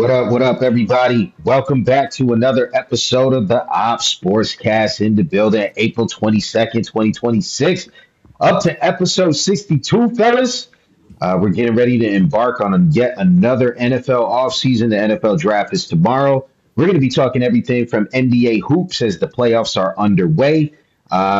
What up, everybody? Welcome back to another episode of the Opps SportsCast in the building, April 22nd, 2026. Up to episode 62, fellas. We're getting ready to embark on yet another NFL offseason. The NFL draft is tomorrow. We're going to be talking everything from NBA hoops as the playoffs are underway.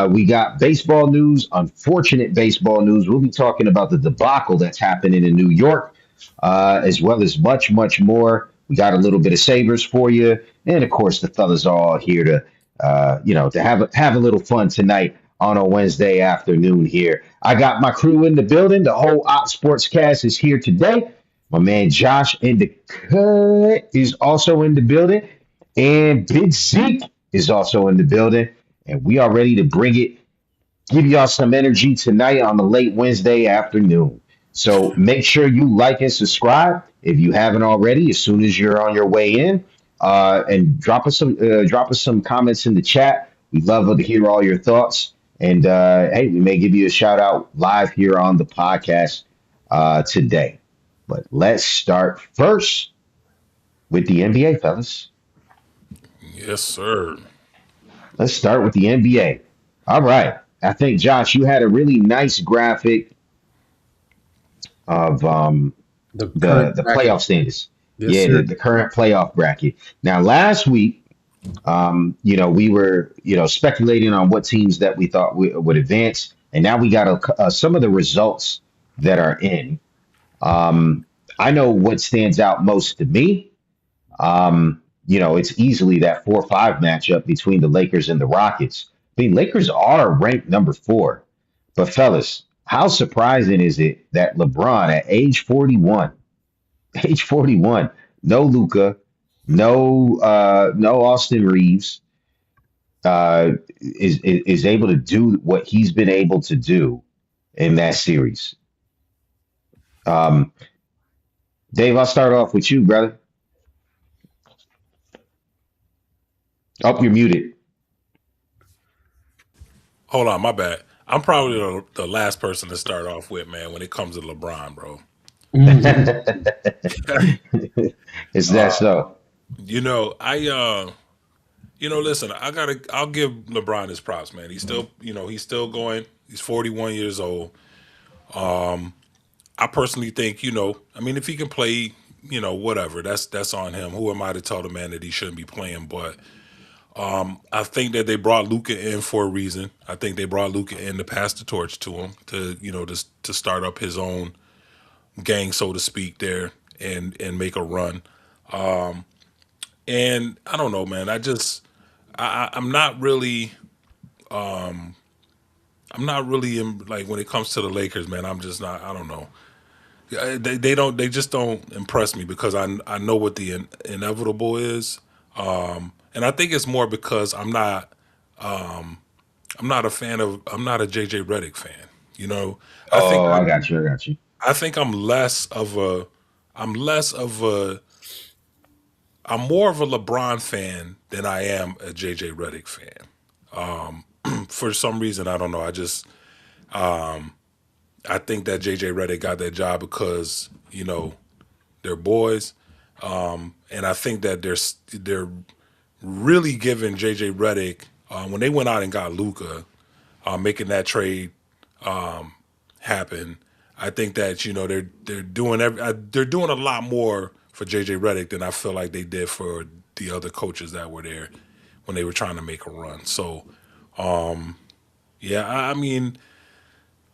We got baseball news, unfortunate baseball news. We'll be talking about the debacle that's happening in New York, as well as much, much more. We got a little bit of Sabres for you. And of course, the fellas are all here to have a little fun tonight on a Wednesday afternoon here. I got my crew in the building. The whole Opps Sportscast is here today. My man Josh in the cut is also in the building. And Big Zeke is also in the building. And we are ready to bring it, give y'all some energy tonight on the late Wednesday afternoon. So make sure you like and subscribe if you haven't already. As soon as you're on your way in, and drop us some comments in the chat. We'd love to hear all your thoughts. And hey, we may give you a shout out live here on the podcast today. But let's start first with the NBA, fellas. Yes, sir. Let's start with the NBA. All right. I think Josh, you had a really nice graphic of The the current bracket. playoff standings. Yes, Yeah, sir. the current playoff bracket. Now, last week, we were, speculating on what teams that we thought would advance, and now we got some of the results that are in. Um, I know what stands out most to me. It's easily that 4-5 matchup between the Lakers and the Rockets. I mean, Lakers are ranked number 4, but fellas, how surprising is it that LeBron at age 41, no Luca, no Austin Reeves, is able to do what he's been able to do in that series. Um, Dave, I'll start off with you, brother. Oh, you're muted. Hold on, my bad. I'm probably the last person to start off with, man, when it comes to LeBron, bro. Is that Uh, so? listen, I'll give LeBron his props, man. He's still going. He's 41 years old. I personally think, I mean, if he can play, whatever, that's on him. Who am I to tell the man that he shouldn't be playing? But I think that they brought Luca in for a reason. I think they brought Luca in to pass the torch to him to start up his own gang, so to speak, there and make a run. And I don't know, man. I'm not really in, like, when it comes to the Lakers, man. I'm just not. I don't know. They just don't impress me because I know what the inevitable is. And I think it's more because I'm not a JJ Redick fan. You know, I think Oh, I got you. I got you. I think I'm less of a I'm more of a LeBron fan than I am a JJ Redick fan. For some reason, I don't know. I think that JJ Redick got that job because they're boys, and I think that they're really giving JJ Redick, when they went out and got Luca, making that trade happen. I think that they're doing a lot more for JJ Redick than I feel like they did for the other coaches that were there when they were trying to make a run. So yeah, I mean,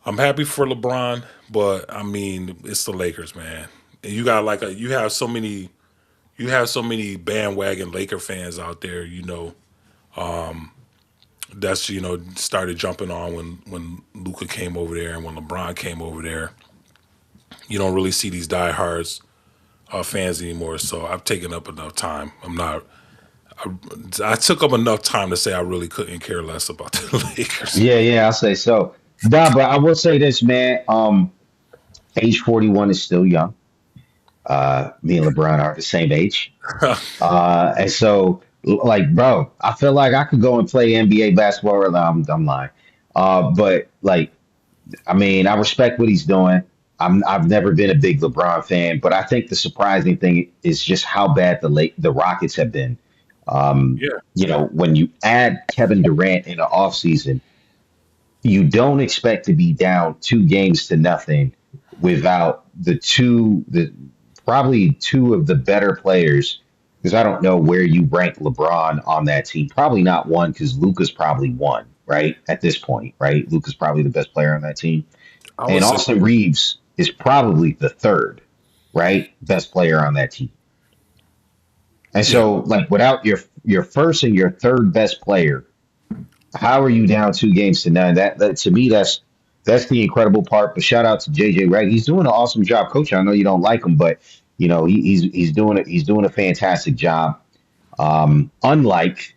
I'm happy for LeBron, but I mean, it's the Lakers, man. And you got you have so many bandwagon Laker fans out there, that's started jumping on when Luca came over there and when LeBron came over there. You don't really see these diehards fans anymore. So I've taken up enough time. I'm not. I took up enough time to say I really couldn't care less about the Lakers. Yeah, yeah, I'll say so. Nah, but I will say this, man. Age 41 is still young. Me and LeBron are the same age. And so, like, bro, I feel like I could go and play NBA basketball. I'm lying. But like, I mean, I respect what he's doing. I've never been a big LeBron fan, but I think the surprising thing is just how bad the Rockets have been. Um, Yeah. when you add Kevin Durant in the offseason, you don't expect to be down 2 games to nothing without the probably two of the better players. Because I don't know where you rank LeBron on that team. Probably not one, because Luca's probably one, right? At this point, right? Luca's probably the best player on that team. I would And say, Austin Reeves is probably the third, right? Best player on that team. And yeah. so, like, without your first and your third best player, how are you down 2 games to none? That to me, that's the incredible part. But shout out to JJ Redd. He's doing an awesome job coaching. I know you don't like him, but he's doing it. He's doing a fantastic job. Unlike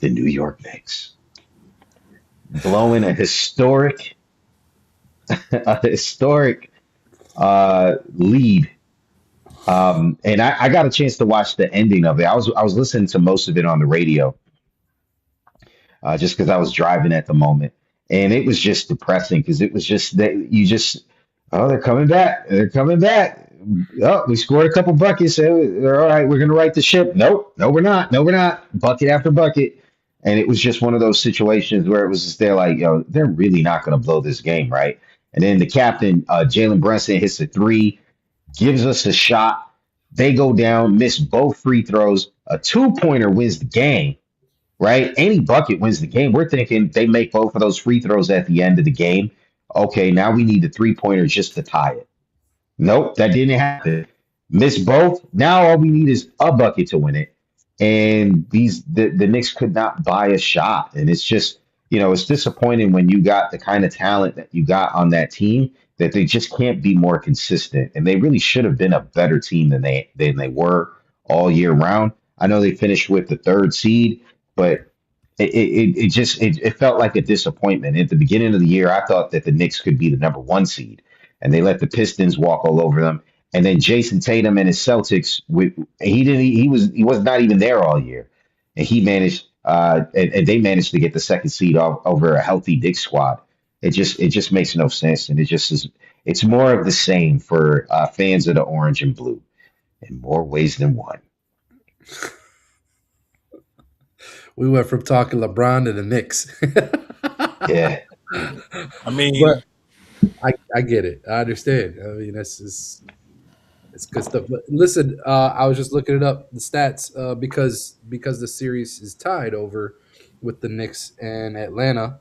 the New York Knicks, blowing a historic lead. And I got a chance to watch the ending of it. I was listening to most of it on the radio, just because I was driving at the moment, and it was just depressing because it was just that you just, oh, they're coming back, they're coming back. Oh, we scored a couple buckets. So all right, we're gonna right the ship. Nope, no, we're not. No, we're not. Bucket after bucket, and it was just one of those situations where it was just they're like, they're really not gonna blow this game, right? And then the captain, Jalen Brunson, hits a three, gives us a shot. They go down, miss both free throws. A 2-pointer wins the game, right? Any bucket wins the game. We're thinking they make both of those free throws at the end of the game. Okay, now we need the 3-pointer just to tie it. Nope, that didn't happen. Missed both. Now all we need is a bucket to win it. And the Knicks could not buy a shot. And it's just, it's disappointing when you got the kind of talent that you got on that team that they just can't be more consistent. And they really should have been a better team than they were all year round. I know they finished with the third seed, but it felt like a disappointment. At the beginning of the year, I thought that the Knicks could be the number one seed, and they let the Pistons walk all over them. And then Jason Tatum and his Celtics, he was not even there all year, and he managed and they managed to get the second seed over a healthy Knicks squad. It just makes no sense, and it's more of the same for fans of the orange and blue in more ways than one. We went from talking LeBron to the Knicks. Yeah, I But mean, I get it. I understand. I mean, it's good stuff. But listen, I was just looking it up, the stats, because the series is tied over with the Knicks and Atlanta.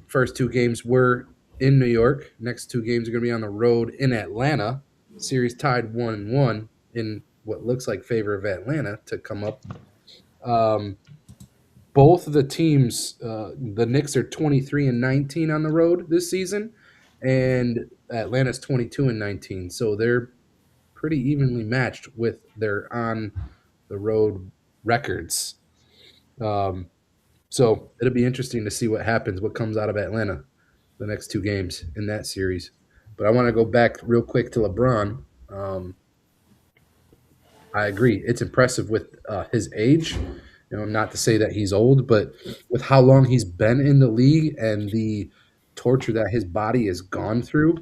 First 2 games were in New York. Next 2 games are going to be on the road in Atlanta. Series tied 1-1 in what looks like favor of Atlanta to come up. Um, both of the teams, the Knicks are 23-19 on the road this season, and Atlanta's 22-19. So they're pretty evenly matched with their on the road records. Um, so it'll be interesting to see what happens, what comes out of Atlanta the next 2 games in that series. But I want to go back real quick to LeBron. I agree. It's impressive with his age. Not to say that he's old, but with how long he's been in the league and the torture that his body has gone through,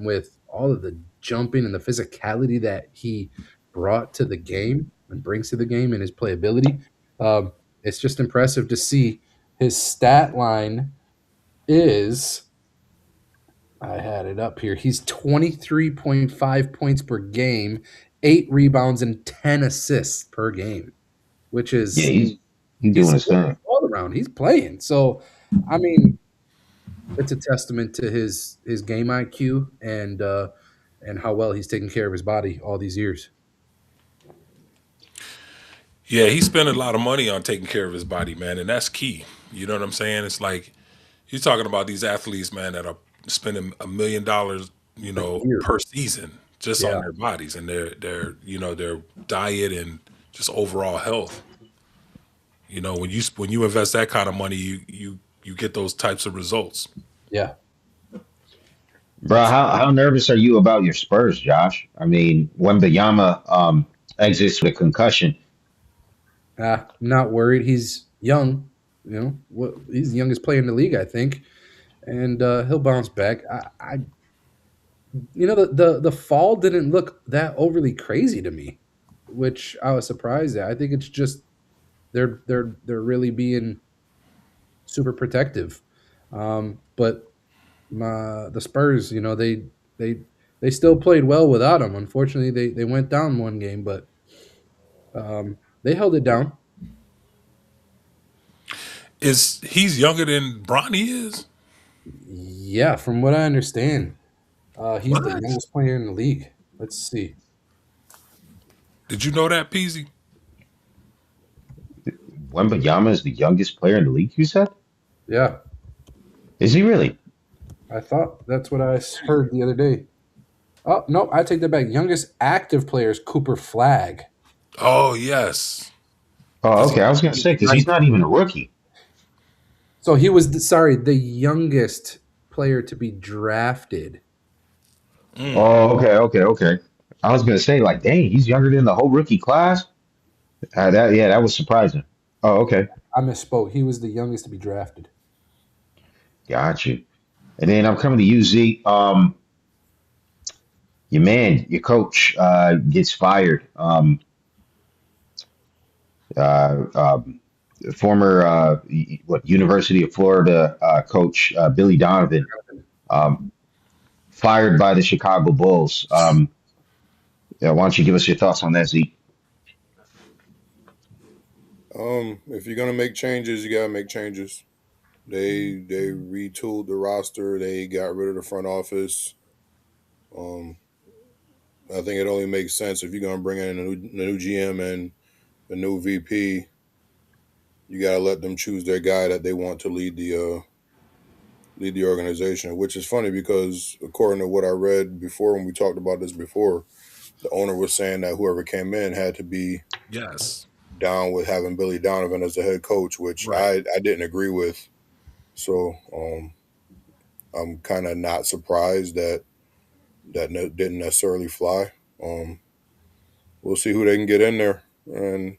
with all of the jumping and the physicality that he brought to the game and brings to the game and his playability, it's just impressive to see. His stat line is, I had it up here. He's 23.5 points per game, 8 rebounds, and 10 assists per game, which yeah, is he's doing he's his thing. all around. He's playing. So, I mean, it's a testament to his game IQ and how well he's taken care of his body all these years. yeah, he spent a lot of money on taking care of his body, man, and that's key. You know what I'm saying? It's like you're talking about these athletes, man, that are spending $1 million, A year. per season just on Yeah. their bodies and their diet and just overall health. When you invest that kind of money, you get those types of results. Yeah. Bro, how nervous are you about your Spurs, Josh? I mean, Wembayama exits with a concussion. I'm not worried. He's young. He's the youngest player in the league, I think, and he'll bounce back. I The fall didn't look that overly crazy to me, which I was surprised at. I think it's just they're really being super protective. But the Spurs, they they still played well without him. Unfortunately, they went down one game, but they held it down. Is he's younger than Bronny is? Yeah, from what I understand, he's the What? youngest player in the league. Let's see. Did you know that, Peasy? Wembayama is the youngest player in the league, you said? Yeah, Is he really? I thought that's what I heard the other day. Oh no, I take that back. Youngest active player is Cooper Flag. Oh yes, Oh, because okay. I was gonna say because he's not even a rookie. So he was sorry, the youngest player to be drafted. Oh, okay, okay, okay. I was gonna say like, dang, he's younger than the whole rookie class. That was surprising. Oh, okay, I misspoke. He was the youngest to be drafted. got you. And then I'm coming to you, Z. Your man, your coach, gets fired. Uh, um, Former University of Florida coach Billy Donovan um, fired by the Chicago Bulls. Yeah, why don't you give us your thoughts on that, Z? If you're gonna make changes, you gotta make changes. They retooled the roster. They got rid of the front office. Um, I think it only makes sense if you're gonna bring in a new GM and a new VP. You gotta let them choose their guy that they want to lead the organization. Which is funny because according to what I read before when we talked about this before, the owner was saying that whoever came in had to be yes, down with having Billy Donovan as the head coach, which right. I didn't agree with. So I'm kind of not surprised that didn't necessarily fly. Um, we'll see who they can get in there, and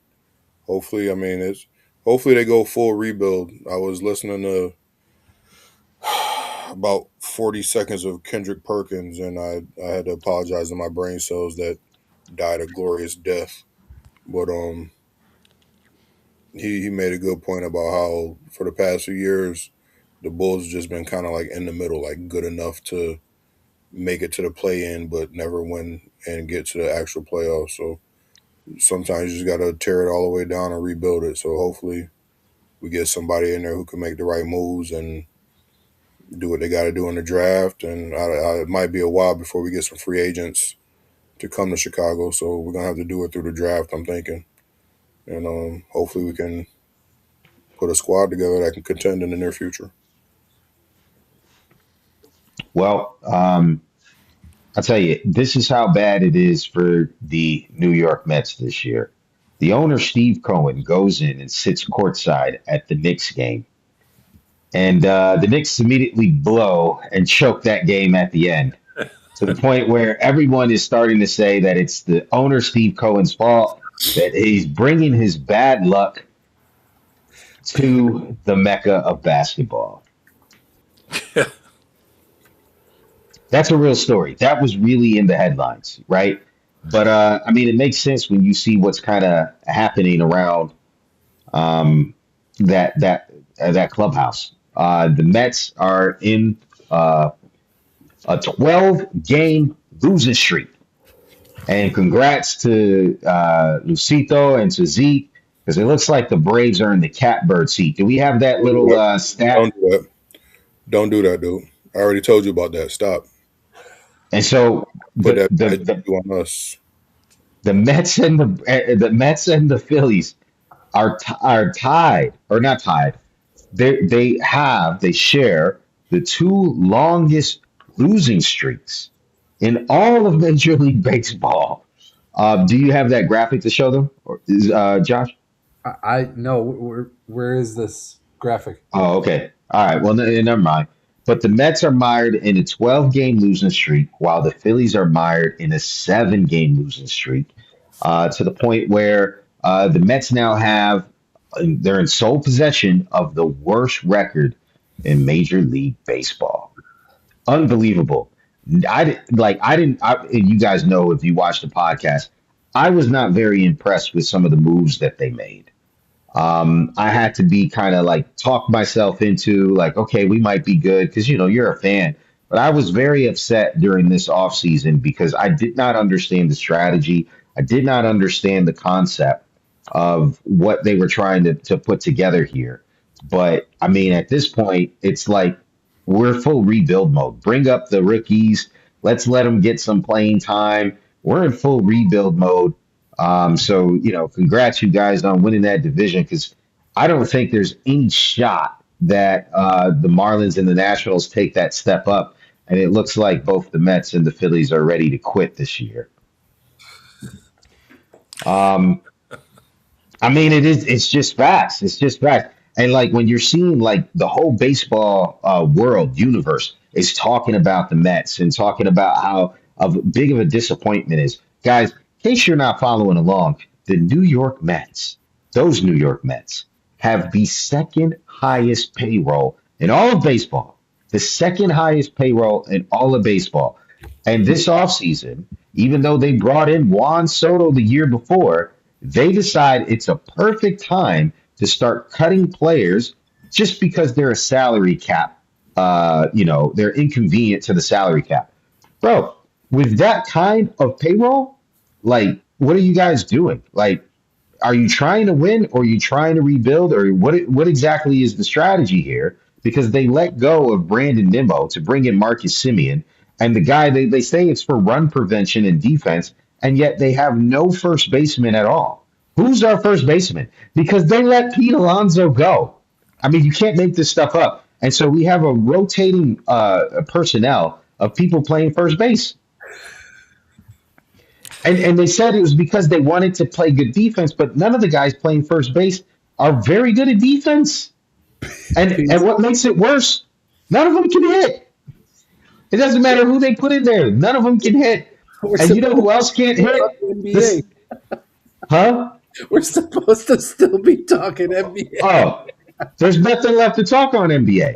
hopefully, I mean, it's hopefully they go full rebuild. I was listening to about 40 seconds of Kendrick Perkins, and I had to apologize to my brain cells that died a glorious death. But he made a good point about how for the past few years the Bulls just been kind of like in the middle, like good enough to make it to the play in, but never win and get to the actual playoffs. So sometimes you just got to tear it all the way down and rebuild it. So hopefully we get somebody in there who can make the right moves and do what they got to do in the draft. And it might be a while before we get some free agents to come to Chicago. So we're gonna have to do it through the draft. I'm thinking, and hopefully we can put a squad together that can contend in the near future. Well, I'll tell you, this is how bad it is for the New York Mets this year. The owner, Steve Cohen, goes in and sits courtside at the Knicks game. And the Knicks immediately blow and choke that game at the end to the point where everyone is starting to say that it's the owner, Steve Cohen's fault, that he's bringing his bad luck to the mecca of basketball. That's a real story. That was really in the headlines, right? But I mean, it makes sense when you see what's kind of happening around um, that clubhouse. The Mets are in a 12-game losing streak, and congrats to Lucito and to Zeke because it looks like the Braves are in the catbird seat. Do we have that Don't do little that. Don't stat? do that. Don't do that, dude. I already told you about that. Stop. And so Put the that the bad the, juju on us. the Mets and the Mets and the Phillies are tied or not tied. They share the two longest losing streaks in all of Major League Baseball. Do you have that graphic to show them, or Josh? I no. Where is this graphic? Oh, okay. All right. Well, never mind. But the Mets are mired in a 12-game losing streak, while the Phillies are mired in a 7-game losing streak, to the point where the Mets now have they're in sole possession of the worst record in Major League Baseball. Unbelievable. And you guys know if you watch the podcast, I was not very impressed with some of the moves that they made. I had to be kind of like talk myself into like, okay, we might be good because you're a fan. But I was very upset during this offseason because I did not understand the strategy. I did not understand the concept of what they were trying to put together here. But I mean, at this point, it's like we're full rebuild mode. Bring up the rookies. Let's let them get some playing time. We're in full rebuild mode. So congrats you guys on winning that division because I don't think there's any shot that the Marlins and the Nationals take that step up, and it looks like both the Mets and the Phillies are ready to quit this year. Um, I mean, it's just facts. It's just facts. And like when you're seeing like the whole baseball world universe is talking about the Mets and talking about how big of a disappointment is. Guys, in case you're not following along, the New York Mets, those New York Mets have the second highest payroll in all of baseball. The second highest payroll in all of baseball. And this offseason, even though they brought in Juan Soto the year before, they decide it's a perfect time to start cutting players just because they're a salary cap. They're inconvenient to the salary cap. Bro, with that kind of payroll, like, what are you guys doing? Like, are you trying to win or are you trying to rebuild or what exactly is the strategy here? Because they let go of Brandon Nimmo to bring in Marcus Simeon, and the guy they say it's for run prevention and defense, and yet they have no first baseman at all. Who's our first baseman? Because they let Pete Alonso go. I mean, you can't make this stuff up. And so we have a rotating personnel of people playing first base. And they said it was because they wanted to play good defense, but none of the guys playing first base are very good at defense. And what makes it worse, none of them can hit. It doesn't matter who they put in there. None of them can hit. And you know who else can't hit? NBA. Huh? We're supposed to still be talking NBA. Oh, there's nothing left to talk on NBA.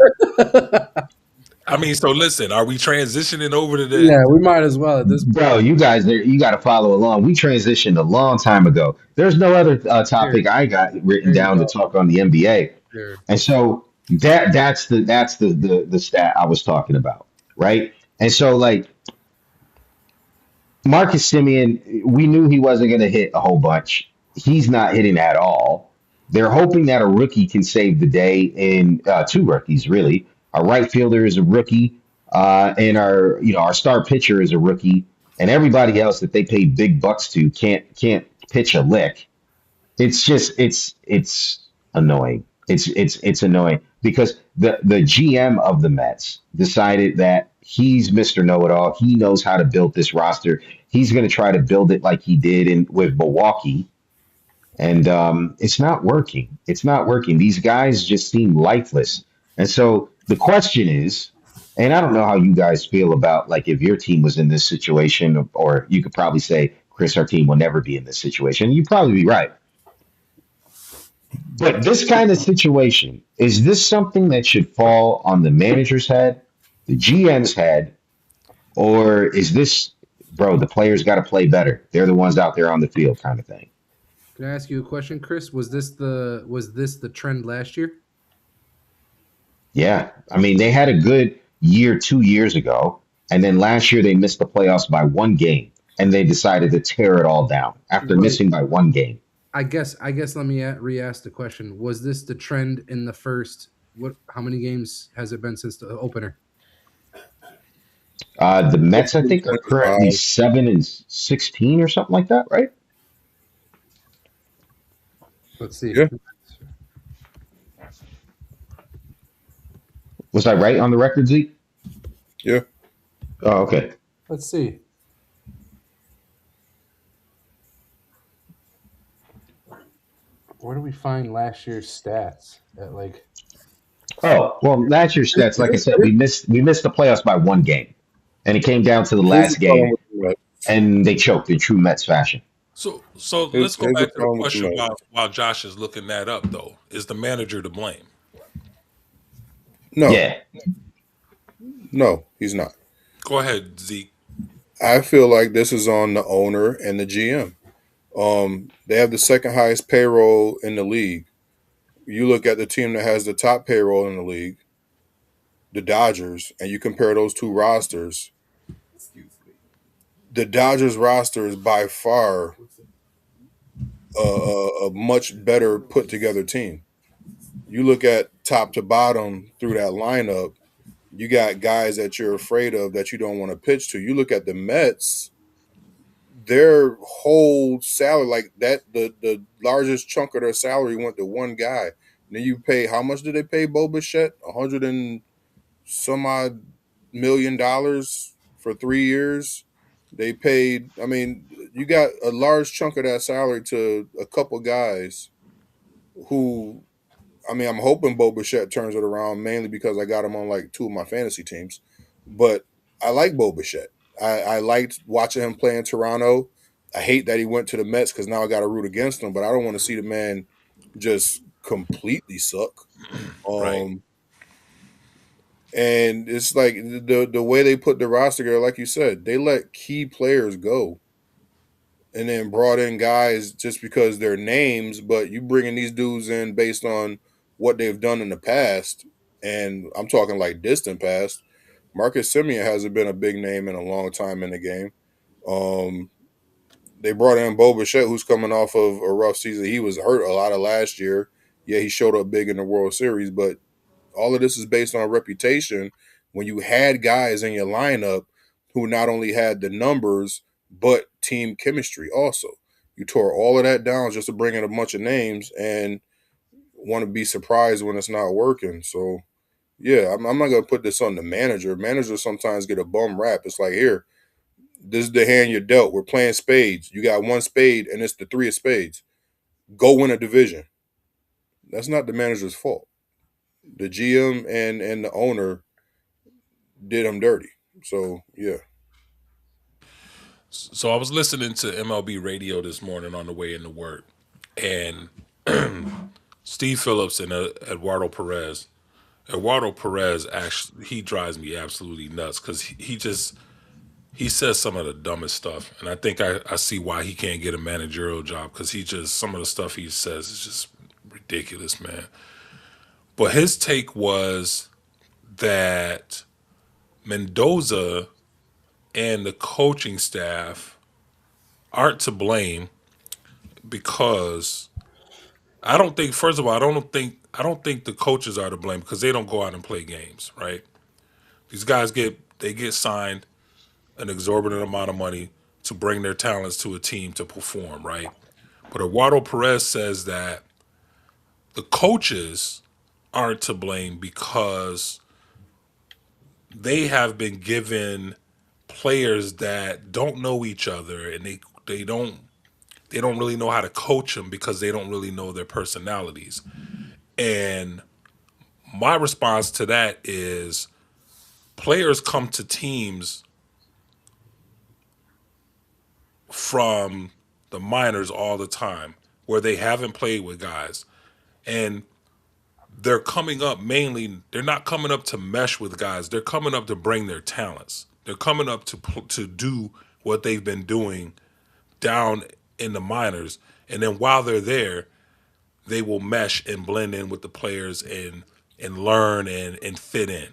I mean, so listen, are we transitioning over to the? Yeah, we might as well at this point. Bro, you guys, you got to follow along. We transitioned a long time ago. There's no other topic I got written down to talk on the NBA. Sure. And so that's the stat I was talking about, right? And so like Marcus Simeon, we knew he wasn't going to hit a whole bunch. He's not hitting at all. They're hoping that a rookie can save the day in two rookies, really. Our right fielder is a rookie, and our star pitcher is a rookie, and everybody else that they paid big bucks to can't pitch a lick. It's just it's annoying. It's annoying because the GM of the Mets decided that he's Mr. Know-it-all. He knows how to build this roster. He's going to try to build it like he did with Milwaukee, and it's not working. It's not working. These guys just seem lifeless. And so the question is, and I don't know how you guys feel about like if your team was in this situation, or you could probably say, Chris, our team will never be in this situation. You'd probably be right. But this kind of situation, is this something that should fall on the manager's head, the GM's head, or is this, bro, the players got to play better? They're the ones out there on the field kind of thing. Can I ask you a question, Chris? Was this the trend last year? Yeah. I mean, they had a good year 2 years ago, and then last year they missed the playoffs by one game, and they decided to tear it all down after missing by one game. I guess let me re-ask the question. Was this the trend in the first how many games has it been since the opener? The Mets, I think, are currently 7-16 or something like that, right? Let's see. Yeah. Was I right on the record, Zeke? Yeah. Oh, okay. Let's see. Where do we find last year's stats at like? Oh, well, last year's stats, like I said, we missed the playoffs by one game, and it came down to the last game, and they choked in true Mets fashion. So let's go back to the question while Josh is looking that up. Though, is the manager to blame? No. Yeah. No, he's not. Go ahead, Zeke. I feel like this is on the owner and the GM. They have the second highest payroll in the league. You look at the team that has the top payroll in the league, the Dodgers, and you compare those two rosters. The Dodgers roster is by far a much better put together team. You look at top to bottom through that lineup, you got guys that you're afraid of that you don't want to pitch to. You look at the Mets, their whole salary, like that, the largest chunk of their salary went to one guy. And then you pay, how much did they pay Bo Bichette? 100 and some odd $1 million for 3 years. They paid, I mean, you got a large chunk of that salary to a couple guys who, I mean, I'm hoping Bo Bichette turns it around mainly because I got him on like two of my fantasy teams. But I like Bo Bichette. I liked watching him play in Toronto. I hate that he went to the Mets because now I got to root against him. But I don't want to see the man just completely suck. Right. Um, and it's like the way they put the roster together, like you said, they let key players go and then brought in guys just because they're names, but you bringing these dudes in based on what they've done in the past, and I'm talking like distant past. Marcus Simeon hasn't been a big name in a long time in the game. Um, they brought in Bo Bichette, who's coming off of a rough season. He was hurt a lot of last year. Yeah, he showed up big in the World Series, but all of this is based on reputation. When you had guys in your lineup who not only had the numbers but team chemistry also. You tore all of that down just to bring in a bunch of names and want to be surprised when it's not working. So yeah, I'm not gonna put this on the manager. Managers sometimes get a bum rap. It's like, here, this is the hand you're dealt. We're playing spades. You got one spade and it's the three of spades. Go win a division. That's not the manager's fault. The GM and the owner did him dirty. So yeah. So I was listening to MLB radio this morning on the way into work, and Steve Phillips and Eduardo Perez. Eduardo Perez actually he drives me absolutely nuts because he just he says some of the dumbest stuff, and I think I see why he can't get a managerial job because he just some of the stuff he says is just ridiculous, man. But his take was that Mendoza and the coaching staff aren't to blame because I don't think first of all I don't think the coaches are to blame because they don't go out and play games, right? These guys get signed an exorbitant amount of money to bring their talents to a team to perform, right? But Eduardo Perez says that the coaches aren't to blame because they have been given players that don't know each other and they don't really know how to coach them because they don't really know their personalities. And my response to that is players come to teams from the minors all the time where they haven't played with guys. And they're coming up mainly, they're not coming up to mesh with guys. They're coming up to bring their talents. They're coming up to do what they've been doing down in the minors. And then while they're there, they will mesh and blend in with the players and learn and fit in.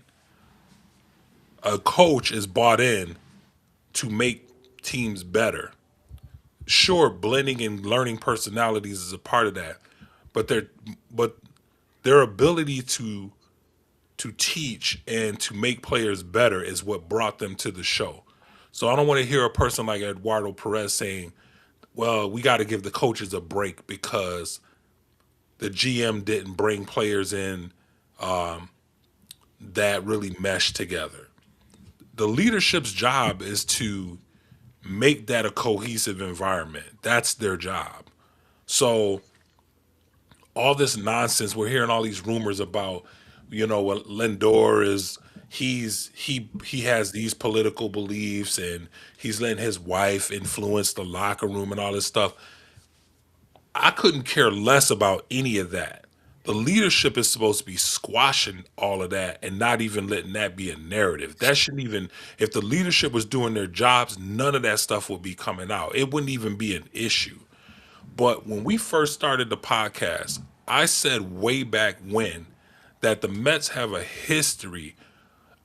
A coach is bought in to make teams better. Sure, blending and learning personalities is a part of that, but but their ability to teach and to make players better is what brought them to the show. So I don't want to hear a person like Eduardo Perez saying, "Well, we got to give the coaches a break because the GM didn't bring players in that really mesh together." The leadership's job is to make that a cohesive environment. That's their job. So all this nonsense, we're hearing all these rumors about, what Lindor is. He has these political beliefs, and he's letting his wife influence the locker room and all this stuff. I couldn't care less about any of that. The leadership is supposed to be squashing all of that and not even letting that be a narrative. That shouldn't even, if the leadership was doing their jobs, none of that stuff would be coming out. It wouldn't even be an issue. But when we first started the podcast, I said way back when that the Mets have a history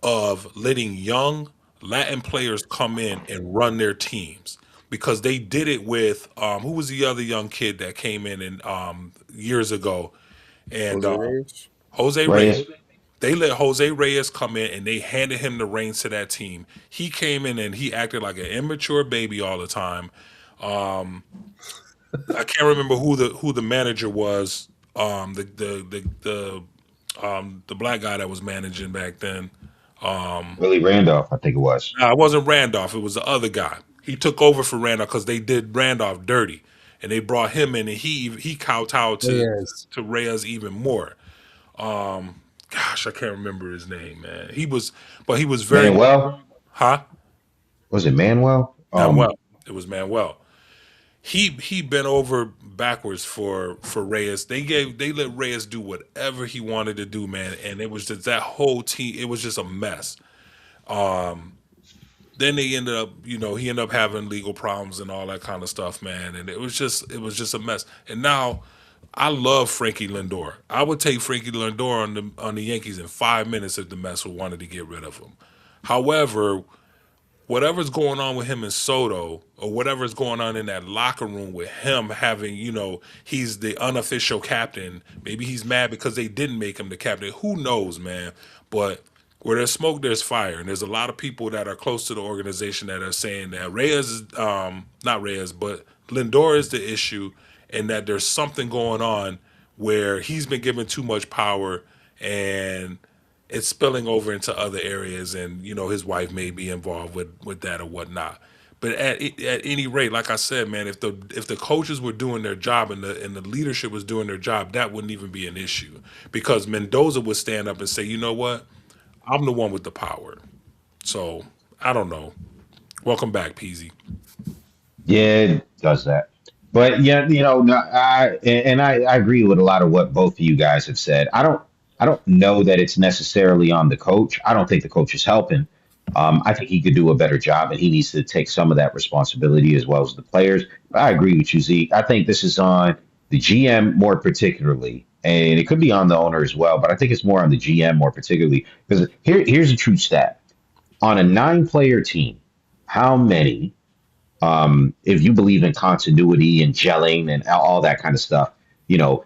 of letting young Latin players come in and run their teams because they did it with who was the other young kid that came in and years ago and Jose Reyes. Jose Reyes. Reyes, They let Jose Reyes come in and they handed him the reins to that team. He came in and he acted like an immature baby all the time. I can't remember who the manager was. The black guy that was managing back then. Willie Randolph, I think it was. Nah, it wasn't Randolph. It was the other guy. He took over for Randolph because they did Randolph dirty, and they brought him in, and he kowtowed Yes. to Reyes even more. Gosh, I can't remember his name, man. But he was very, Manuel, huh? was it Manuel? Manuel. It was Manuel. He bent over backwards for Reyes. They let Reyes do whatever he wanted to do, man, and it was just that whole team. It was just a mess. Then they ended up, he ended up having legal problems and all that kind of stuff, man. And it was just a mess. And now, I love Frankie Lindor. I would take Frankie Lindor on the Yankees in 5 minutes if the Mets wanted to get rid of him. However, whatever's going on with him and Soto, or whatever's going on in that locker room with him having, he's the unofficial captain. Maybe he's mad because they didn't make him the captain. Who knows, man? But where there's smoke, there's fire. And there's a lot of people that are close to the organization that are saying that Reyes is, not Reyes, but Lindor is the issue, and that there's something going on where he's been given too much power and it's spilling over into other areas, and his wife may be involved with that or whatnot. But at any rate, like I said, man, if the coaches were doing their job and the leadership was doing their job, that wouldn't even be an issue because Mendoza would stand up and say, you know what, I'm the one with the power. So I don't know. Welcome back, Peasy. Yeah, it does that. But yeah, no, I agree with a lot of what both of you guys have said. I don't know that it's necessarily on the coach. I don't think the coach is helping. I think he could do a better job, and he needs to take some of that responsibility as well as the players. But I agree with you, Zeke. I think this is on the GM more particularly, and it could be on the owner as well. But I think it's more on the GM more particularly because here's a true stat: on a nine-player team, how many if you believe in continuity and gelling and all that kind of stuff,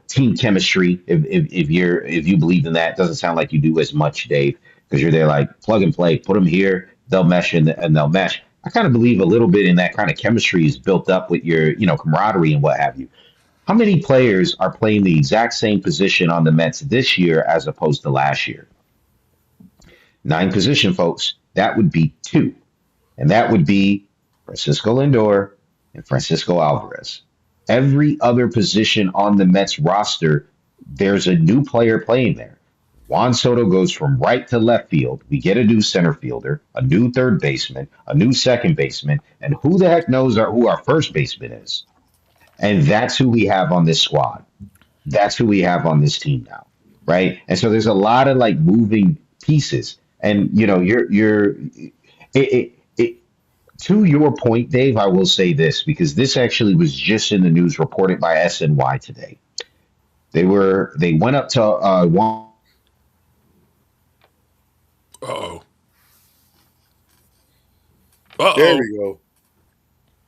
team chemistry. If you believe in that, doesn't sound like you do as much, Dave, because you're there like plug and play, put them here, they'll mesh and they'll mesh. I kind of believe a little bit in that kind of chemistry is built up with your, camaraderie and what have you. How many players are playing the exact same position on the Mets this year as opposed to last year? Nine position, folks. That would be two. And that would be Francisco Lindor and Francisco Alvarez. Every other position on the Mets roster, there's a new player playing there. Juan Soto goes from right to left field. We get a new center fielder, a new third baseman, a new second baseman, and who the heck knows who our first baseman is? And that's who we have on this squad. That's who we have on this team now, right? And so there's a lot of like moving pieces, and it, to your point, Dave, I will say this because this actually was just in the news reported by SNY today. They went up to one. Uh oh. There Uh we go.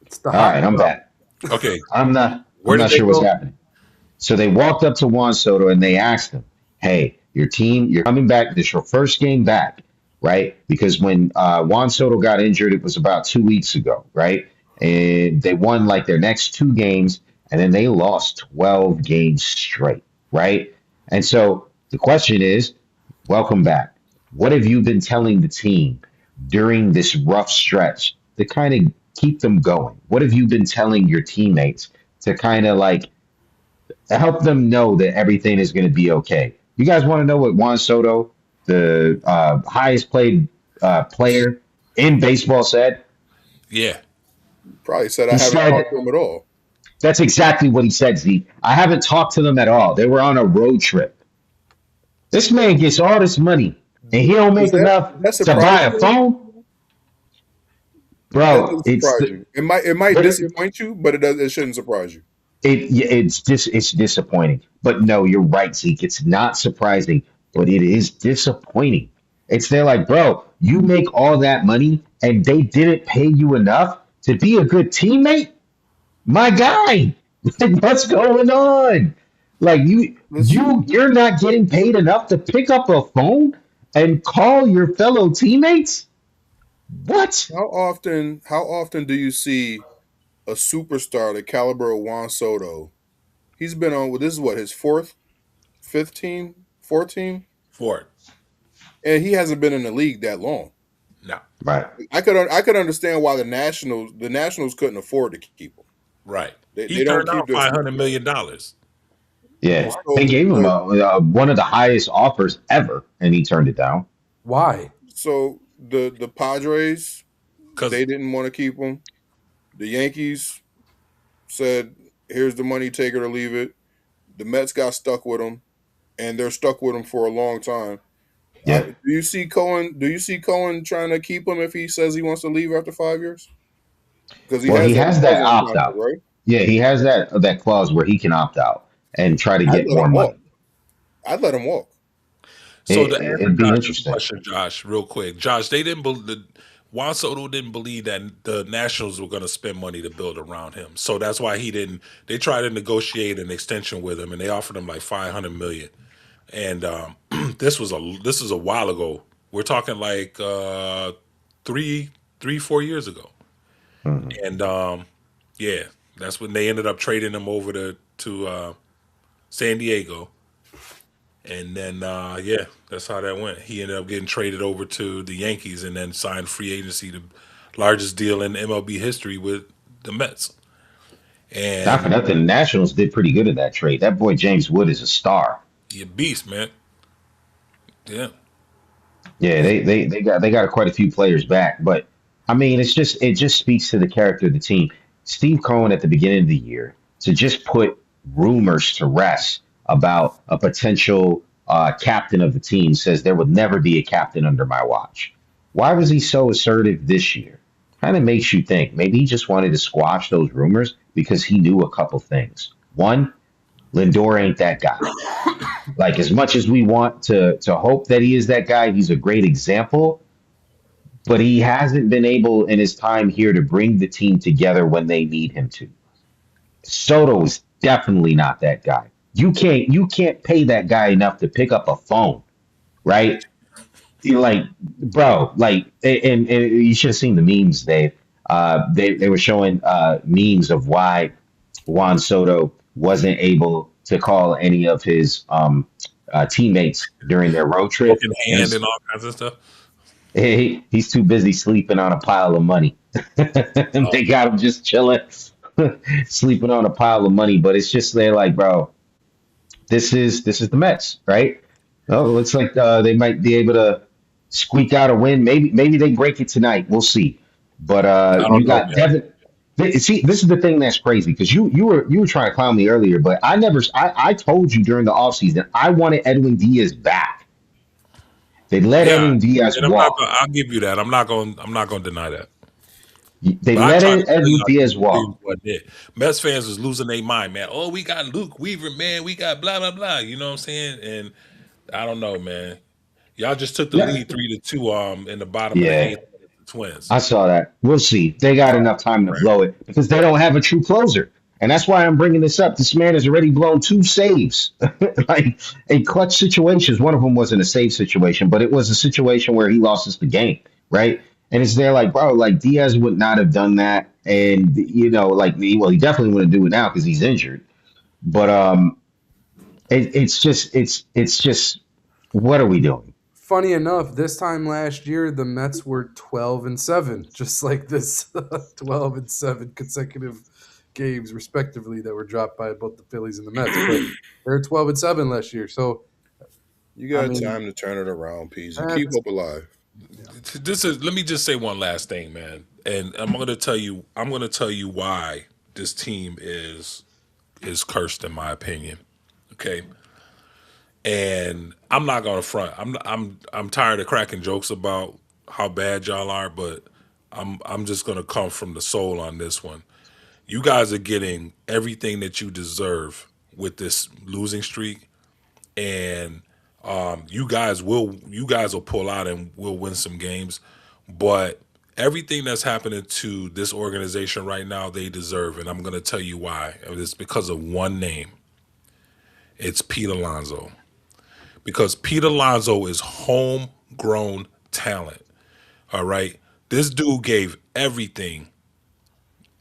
It's the All hot right, I'm dog. back. oh. Okay. I'm Where did not they sure what's go? happening. So they walked up to Juan Soto and they asked him, "Hey, your team, you're coming back. This is your first game back, right? Because when Juan Soto got injured, it was about 2 weeks ago, right? And they won like their next two games, and then they lost 12 games straight, right? And so the question is, welcome back. What have you been telling the team during this rough stretch to kind of keep them going? What have you been telling your teammates to kind of like help them know that everything is going to be okay? You guys want to know what Juan Soto, the highest played player in baseball, said? Yeah. Probably said I He haven't said, talked to him at all. That's exactly what he said, Zeke. I haven't talked to them at all. They were on a road trip. This man gets all this money and he don't Does make enough that to surprise buy a you? phone, That bro. doesn't surprise you. It might disappoint you, but it shouldn't surprise you. it's disappointing. But no, you're right, Zeke. It's not surprising, but it is disappointing. It's they're like, bro, you make all that money and they didn't pay you enough to be a good teammate. My guy, like, what's going on? Like Let's you're not getting paid enough to pick up a phone and call your fellow teammates. What? how often do you see a superstar the caliber of Juan Soto? He's been on. Well, this is what his fourth, fifth team, fourth team, For and he hasn't been in the league that long. no, Right. I could understand why the Nationals couldn't afford to keep him. right. He They don't turned keep out their $500 million. superstars. Yeah, they So gave him but one of the highest offers ever, and he turned it down. Why? so the Padres, Because they didn't want to keep him. The Yankees said, "Here's the money, take it or leave it." The Mets got stuck with him, and they're stuck with him for a long time. Yeah. Do you see Cohen? Do you see Cohen trying to keep him if he says he wants to leave after 5 years? Because he Well, has he that has clause that in his opt contract, out. right? Yeah, he has that clause where he can opt out and try to I'd get let more him walk. money. I'd let him walk. so to answer It'd be Josh's interesting. question, Josh, real quick, Josh, they didn't believe Juan Soto didn't believe that the Nationals were going to spend money to build around him, so that's why he didn't. They tried to negotiate an extension with him, and they offered him like 500 million. And this is a while ago. We're talking like 4 years ago, Mhm. and yeah, that's when they ended up trading him over to San Diego. And then, yeah, that's how that went. He ended up getting traded over to the Yankees and then signed free agency, the largest deal in MLB history with the Mets. Not for And nothing, the Nationals did pretty good in that trade. That boy James Wood is a star. he a beast, man. Yeah. Yeah, He's, they got quite a few players back, but I mean, it just speaks to the character of the team. Steve Cohen at the beginning of the year to just put rumors to rest about a potential captain of the team says there would never be a captain under my watch. Why was he so assertive this year? Kind of makes you think maybe he just wanted to squash those rumors because he knew a couple things. One, Lindor ain't that guy. Like as much as we want to hope that he is that guy, he's a great example, but he hasn't been able in his time here to bring the team together when they need him to. Soto is definitely not that guy. You can't pay that guy enough to pick up a phone, right? Like, bro, like, and you should have seen the memes, Dave. They were showing memes of why Juan Soto wasn't able to call any of his teammates during their road trip, broken and hand and all kinds of stuff. he's too busy sleeping on a pile of money. And Oh, they got him just chilling, sleeping on a pile of money. But it's just they're like, bro, this is the Mets, right? Oh, it looks like they might be able to squeak out a win. Maybe they break it tonight. We'll see. But I don't you know, got man. Devin. See, this is the thing that's crazy because you were trying to clown me earlier, but I told you during the offseason I wanted Edwin Diaz back. They let Yeah, Edwin Diaz and I'm not. walk. I'll give you that. I'm not going. I'm not going to deny that. They But I let tried to tell Edwin y'all Diaz he walk. what did. Mets fans was losing their mind, man. Oh, we got Luke Weaver, man. We got blah blah blah. You know what I'm saying? And I don't know, man. Y'all just took the Yeah, lead 3-2 in the bottom of the yeah. eighth against the Twins. I saw that. We'll see. They got enough time to Right. blow it because they don't have a true closer. And that's why I'm bringing this up. This man has already blown two saves, like in clutch situations. One of them wasn't a save situation, but it was a situation where he lost us the game, right? And it's there like, bro, like Diaz would not have done that. And, like, well, he definitely wouldn't do it now because he's injured. But it's just, what are we doing? Funny enough, this time last year the Mets were 12-7, just like this 12-7 consecutive games respectively that were dropped by both the Phillies and the Mets. But they're 12-7 last year. So You I got mean, time to turn it around, Peasy. Keep that's hope alive. yeah. This is. Let me just say one last thing, man. And I'm going to tell you. I'm going to tell you why this team is cursed in my opinion. Okay, and I'm not gonna front. I'm tired of cracking jokes about how bad y'all are, but I'm just gonna come from the soul on this one. You guys are getting everything that you deserve with this losing streak, and you guys will pull out and will win some games, but everything that's happening to this organization right now, they deserve, and I'm gonna tell you why. It's because of one name. It's Pete Alonso. Because Pete Alonso is homegrown talent. All right. This dude gave everything,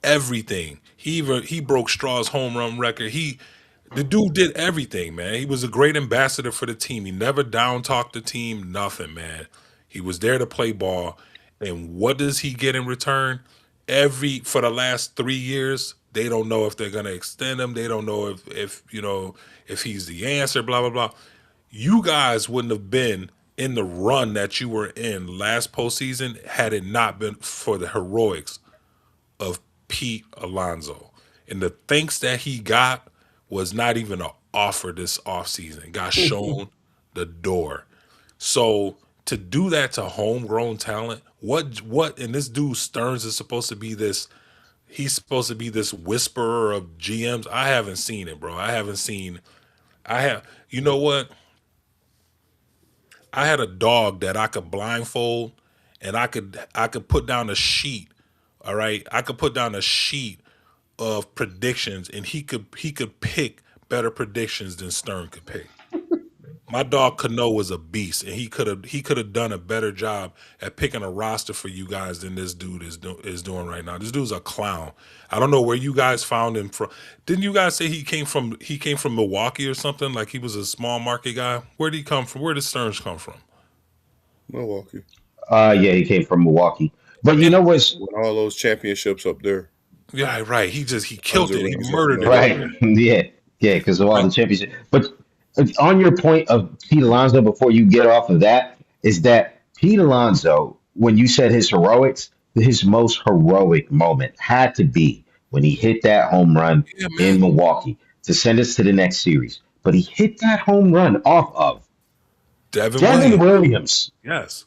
everything. He broke Straw's home run record. The dude did everything, man. He was a great ambassador for the team. He never down talked the team, nothing, man. He was there to play ball. And what does he get in return? For the last 3 years, they don't know if they're gonna extend him. They don't know if he's the answer, blah blah blah. You guys wouldn't have been in the run that you were in last postseason had it not been for the heroics of Pete Alonso. And the thanks that he got was not even an offer this offseason. Got shown the door. So to do that to homegrown talent, and this dude Stearns is supposed to be this he's supposed to be this whisperer of GMs. I haven't seen it, bro. I have you know what? I had a dog that I could blindfold and I could put down a sheet. All right. I could put down a sheet of predictions and he could pick better predictions than Stern could pick. My dog Cano was a beast, and he could have done a better job at picking a roster for you guys than this dude is doing right now. This dude's a clown. I don't know where you guys found him from. Didn't you guys say he came from Milwaukee or something? Like he was a small market guy. Where did he come from? Where did Stearns come from? Milwaukee. Yeah, he came from Milwaukee. But you And know what's Won all those championships up there. yeah, right. He Tons killed of it. He rings up in murdered it. right? Milwaukee. Yeah, yeah, because of all Right. the championship. But on your point of Pete Alonso, before you get off of that, is that Pete Alonso, when you said his heroics, his most heroic moment had to be when he hit that home run Yeah, in man. Milwaukee to send us to the next series. But he hit that home run off of Devin Devin Williams. Williams. Yes.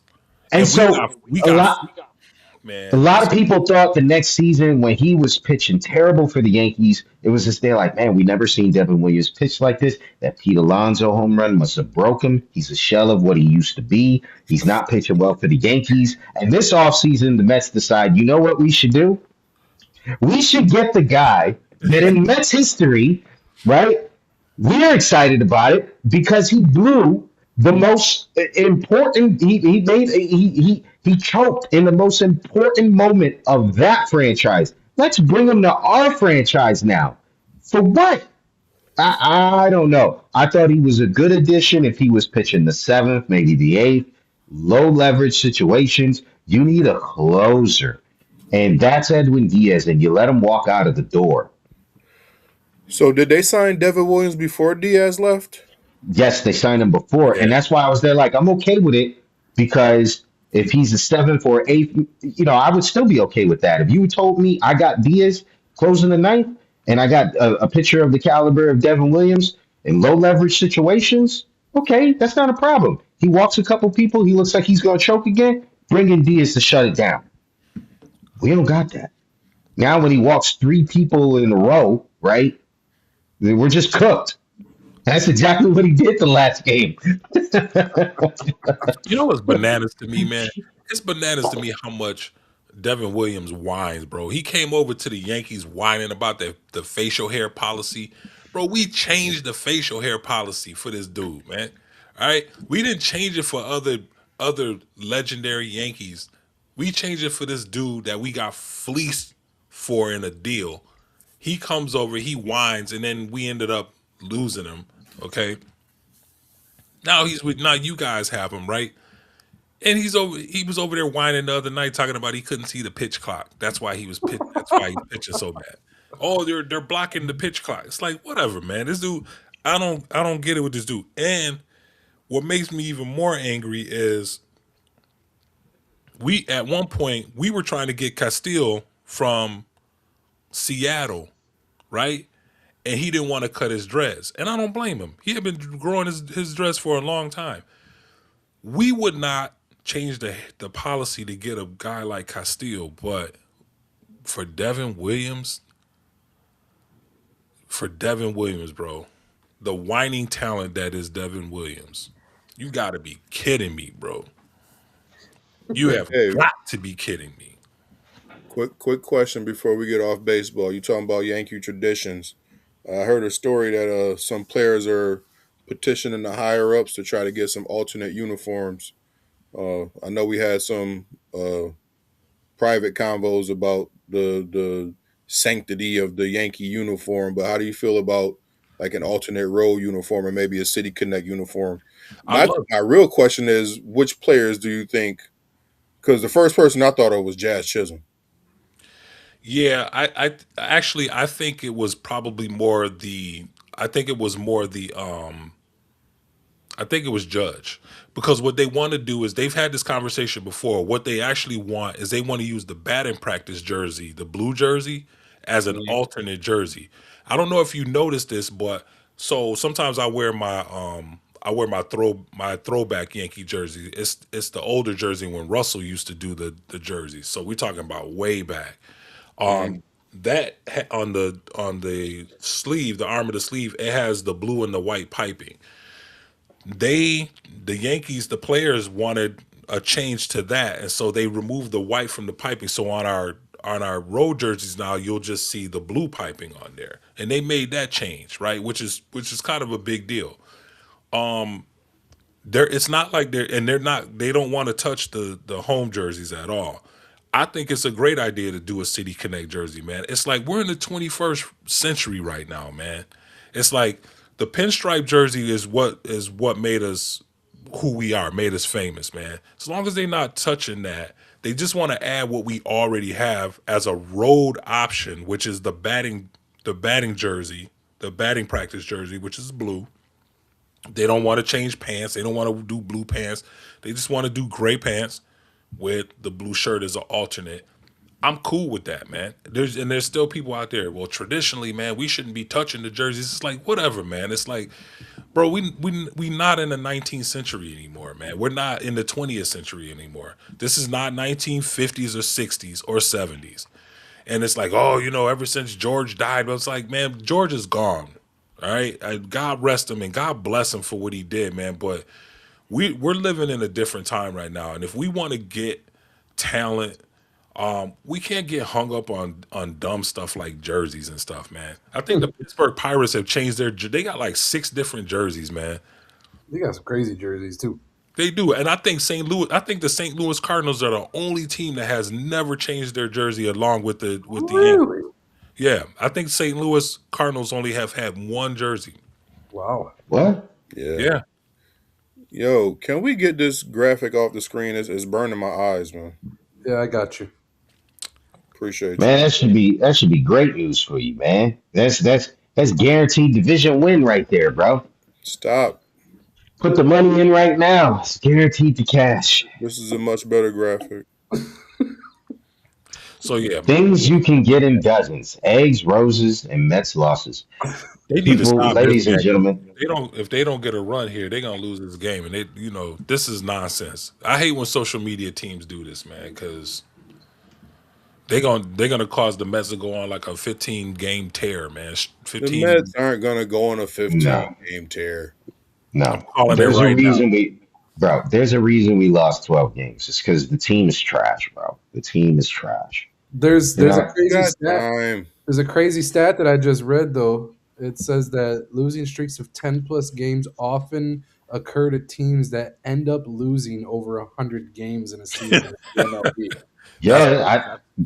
And And we so got we a got lot a man. lot of Listen, people thought the next season when he was pitching terrible for the Yankees, it was just they're like, man, we never seen Devin Williams pitch like this. That Pete Alonso home run must have broke him. He's a shell of what he used to be. He's not pitching well for the Yankees. And this offseason, the Mets decide, you know what we should do? We should get the guy that in Mets history, right? We're excited about it because he blew the most important. He choked in the most important moment of that franchise. Let's bring him to our franchise now. For what? I don't know. I thought he was a good addition if he was pitching the seventh, maybe the eighth, low leverage situations. You need a closer, and that's Edwin Diaz, and you let him walk out of the door. So did they sign Devin Williams before Diaz left? Yes, they signed him before, yeah. and that's why I was there. Like, I'm okay with it because if he's a seventh or eighth, I would still be okay with that. If you told me I got Diaz closing the ninth, and I got a picture of the caliber of Devin Williams in low leverage situations, okay, that's not a problem. He walks a couple people, he looks like he's going to choke again. Bring in Diaz to shut it down. We don't got that now. When he walks three people in a row, right? We're just cooked. That's exactly what he did the last game. You know what's bananas to me, man? It's bananas to me how much Devin Williams whines, bro. He came over to the Yankees whining about the facial hair policy. Bro, we changed the facial hair policy for this dude, man. All right? We didn't change it for other legendary Yankees. We changed it for this dude that we got fleeced for in a deal. He comes over, he whines, and then we ended up losing him. Okay. Now you guys have him, right? And he was over there whining the other night talking about he couldn't see the pitch clock. That's why he's pitching so bad. Oh, they're blocking the pitch clock. It's like whatever, man. This dude, I don't get it with this dude. And what makes me even more angry is we at one point we were trying to get Castile from Seattle right? And he didn't want to cut his dreads. And I don't blame him. He had been growing his dreads for a long time. We would not change the policy to get a guy like Castillo, but for Devin Williams, bro, the whining talent that is Devin Williams, you got to be kidding me, bro. You have Hey, got to be kidding me. quick question before we get off baseball. You talking about Yankee traditions? I heard a story that some players are petitioning the higher ups to try to get some alternate uniforms. I know we had some private convos about the sanctity of the Yankee uniform, but how do you feel about like an alternate road uniform or maybe a City Connect uniform? I My love my real question is, which players do you think? Because the first person I thought of was Jazz Chisholm. Yeah, I actually I think it was probably more the I think it was more the I think it was Judge, because what they want to do is they've had this conversation before. What they actually want is they want to use the batting practice jersey, the blue jersey, as an Mhm. alternate jersey. I don't know if you noticed this, but so sometimes I wear my throwback Yankee jersey. It's the older jersey when Russell used to do the jersey. So we're talking about way back. Mhm. On the sleeve, the arm of the sleeve, it has the blue and the white piping. The Yankees, the players wanted a change to that, and so they removed the white from the piping. So on our road jerseys now, you'll just see the blue piping on there, and they made that change, right? Which is kind of a big deal. It's not like they don't want to touch the home jerseys at all. I think it's a great idea to do a City Connect jersey, man. It's like we're in the 21st century right now, man. It's like the pinstripe jersey is what made us who we are, made us famous, man. As long as they're not touching that, they just want to add what we already have as a road option, which is the batting jersey, the batting practice jersey, which is blue. They don't want to change pants. They don't want to do blue pants. They just want to do gray pants with the blue shirt as an alternate. I'm cool with that, man. There's still people out there. Well, traditionally, man, we shouldn't be touching the jerseys. It's like whatever, man. It's like, bro, we not in the 19th century anymore, man. We're not in the 20th century anymore. This is not 1950s or 60s or 70s. And it's like, oh, ever since George died, but it's like, man, George is gone. All right, God rest him and God bless him for what he did, man. But we're living in a different time right now, and if we want to get talent, we can't get hung up on dumb stuff like jerseys and stuff, man. I think the Pittsburgh Pirates have changed they got like 6 different jerseys, man. They got some crazy jerseys too. They do, and I think the St. Louis Cardinals are the only team that has never changed their jersey along with the Yankees. Really? Yeah, I think St. Louis Cardinals only have had one jersey. Wow. What? Yeah. Yeah. Yo, can we get this graphic off the screen? It's burning my eyes, man. Yeah, I got you. Appreciate you. Man, that should be great news for you, man. That's guaranteed division win right there, bro. Stop. Put the money in right now. It's guaranteed to cash. This is a much better graphic. So yeah, Things you can get in dozens: eggs, roses, and Mets losses. they need to People, stop this ladies and game. gentlemen, If they don't get a run here, they're gonna lose this game. And this is nonsense. I hate when social media teams do this, man, because they're gonna cause the Mets to go on like a 15 game tear, man. The Mets 15. aren't gonna go on a 15 no, game tear. I'm no. calling it There's a right now. reason there's a reason we lost 12 games. It's because the team is trash, bro. The team is trash. There's You there's a know, crazy Got stat. time. There's a crazy stat that I just read though. It says that losing streaks of 10 plus games often occur to teams that end up losing over 100 games in a season in the MLB.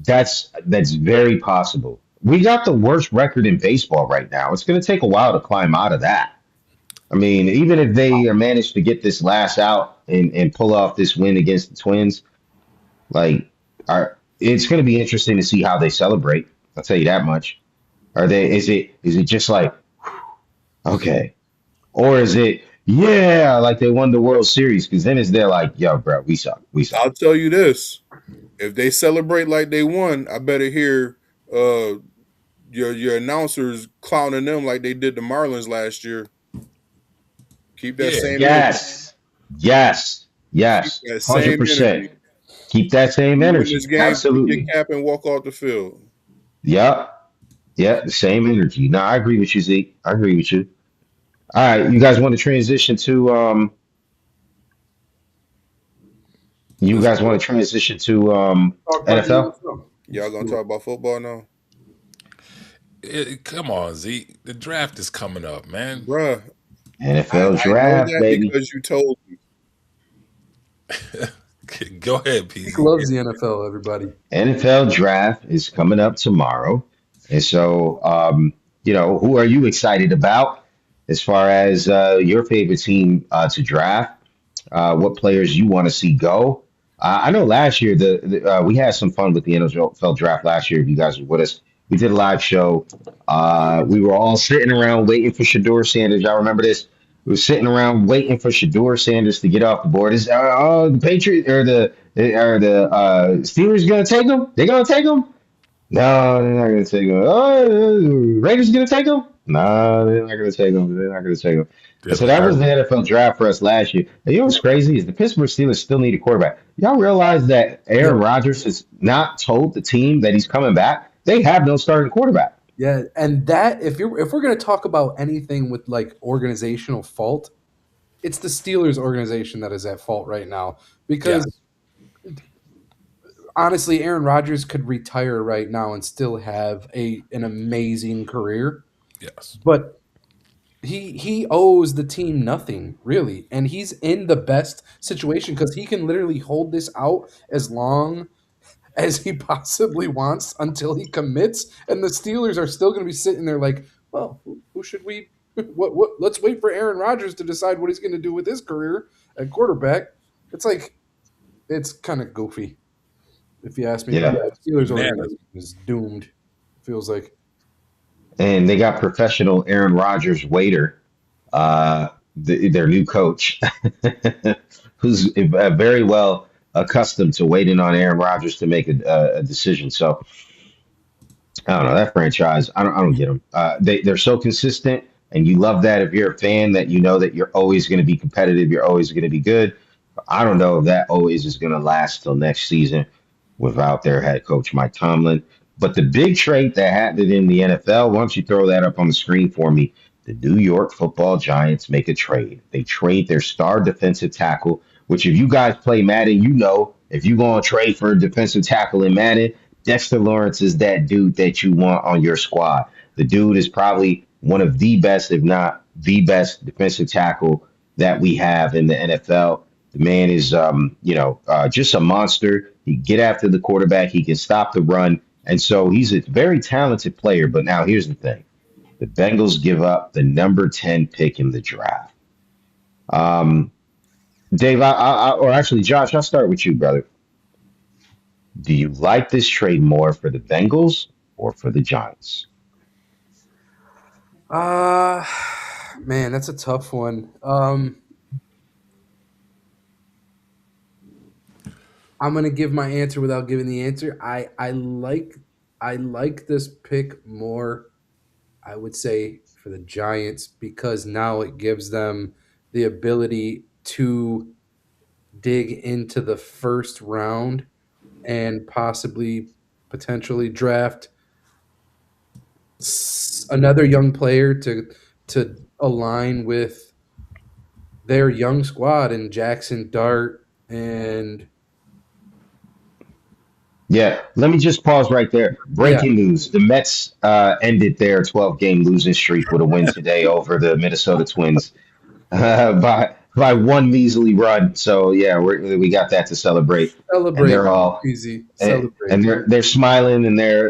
That's yeah, that's very possible. We got the worst record in baseball right now. It's going to take a while to climb out of that. I mean, even if they manage to get this last out and pull off this win against the Twins, like, it's going to be interesting to see how they celebrate. I'll tell you that much. Are they? Is it just like okay, or is it yeah, like they won the World Series? Because then it's they're like, yo, bro, we suck. I'll tell you this. If they celebrate like they won, I better hear your announcers clowning them like they did the Marlins last year. Keep that Yeah, same energy. Yes, yes, Keep yes, that hundred same energy. percent. Keep that same You win this energy. game, take your Absolutely. cap and walk off the field. Yep. Yep. The same energy. No, I agree with you, Zeke. I agree with you. All right, you guys want to transition to you Let's guys go want to transition to talk about the NFL? NFL. Y'all Let's gonna do it. talk about football now, come on, Z. The draft is coming up, man. bruh? NFL I know draft, that baby. because you told me, Go ahead, Nick PZ. loves the NFL. Everybody. NFL draft is coming up tomorrow. And so, who are you excited about as far as your favorite team to draft? What players you want to see go? I know last year we had some fun with the NFL draft last year. If you guys were with us, we did a live show. We were all sitting around waiting for Shador Sanders. Y'all remember this? We were sitting around waiting for Shador Sanders to get off the board. Is the Patriots or the Steelers gonna take him? They gonna take him? No, they're not gonna take him. Oh, Raiders gonna take him? No, they're not gonna take him. They're not gonna take him. And so Jalen that was the Hurts. NFL draft for us last year. And you know what's crazy is the Pittsburgh Steelers still need a quarterback. Y'all realize that Yeah, Aaron Rodgers has not told the team that he's coming back? They have no starting quarterback. yeah, and that if we're gonna talk about anything with like organizational fault, it's the Steelers organization that is at fault right now because Yes, honestly, Aaron Rodgers could retire right now and still have an amazing career, yes. but he owes the team nothing really, and he's in the best situation because he can literally hold this out as long as he possibly wants until he commits, and the Steelers are still going to be sitting there like, well, who should we? What? Let's wait for Aaron Rodgers to decide what he's going to do with his career at quarterback. It's like it's kind of goofy, if you ask me. But Yeah. yeah, the Steelers Bananas. organization is doomed. Feels like And they got professional Aaron Rodgers waiter, their new coach, who's very well accustomed to waiting on Aaron Rodgers to make a decision. So I don't know that franchise. I don't get them. They're so consistent, and you love that if you're a fan that you know that you're always going to be competitive. You're always going to be good. I don't know if that always is going to last till next season without their head coach Mike Tomlin. But the big trade that happened in the NFL, why don't you throw that up on the screen for me? The New York Football Giants make a trade. They trade their star defensive tackle, which if you guys play Madden, you know if you're going to trade for a defensive tackle in Madden, Dexter Lawrence is that dude that you want on your squad. The dude is probably one of the best, if not the best, defensive tackle that we have in the NFL. The man is, just a monster. He can get after the quarterback. He can stop the run, and so he's a very talented player. But now here's the thing: the Bengals give up the number 10 pick in the draft. Um, Dave, or actually, Josh, I'll start with you, brother. Do you like this trade more for the Bengals or for the Giants? uh man, that's a tough one. I'm gonna give my answer without giving the answer. I like this pick more. I would say for the Giants because now it gives them the ability to dig into the first round and possibly potentially draft another young player to align with their young squad and Jackson Dart and Yeah, let me just pause right there. yeah, Breaking news: the Mets ended their 12-game losing streak with a win today over the Minnesota Twins by one measly run. So yeah, we got that to celebrate, and celebrate they're all easy celebrate. and they're smiling, and they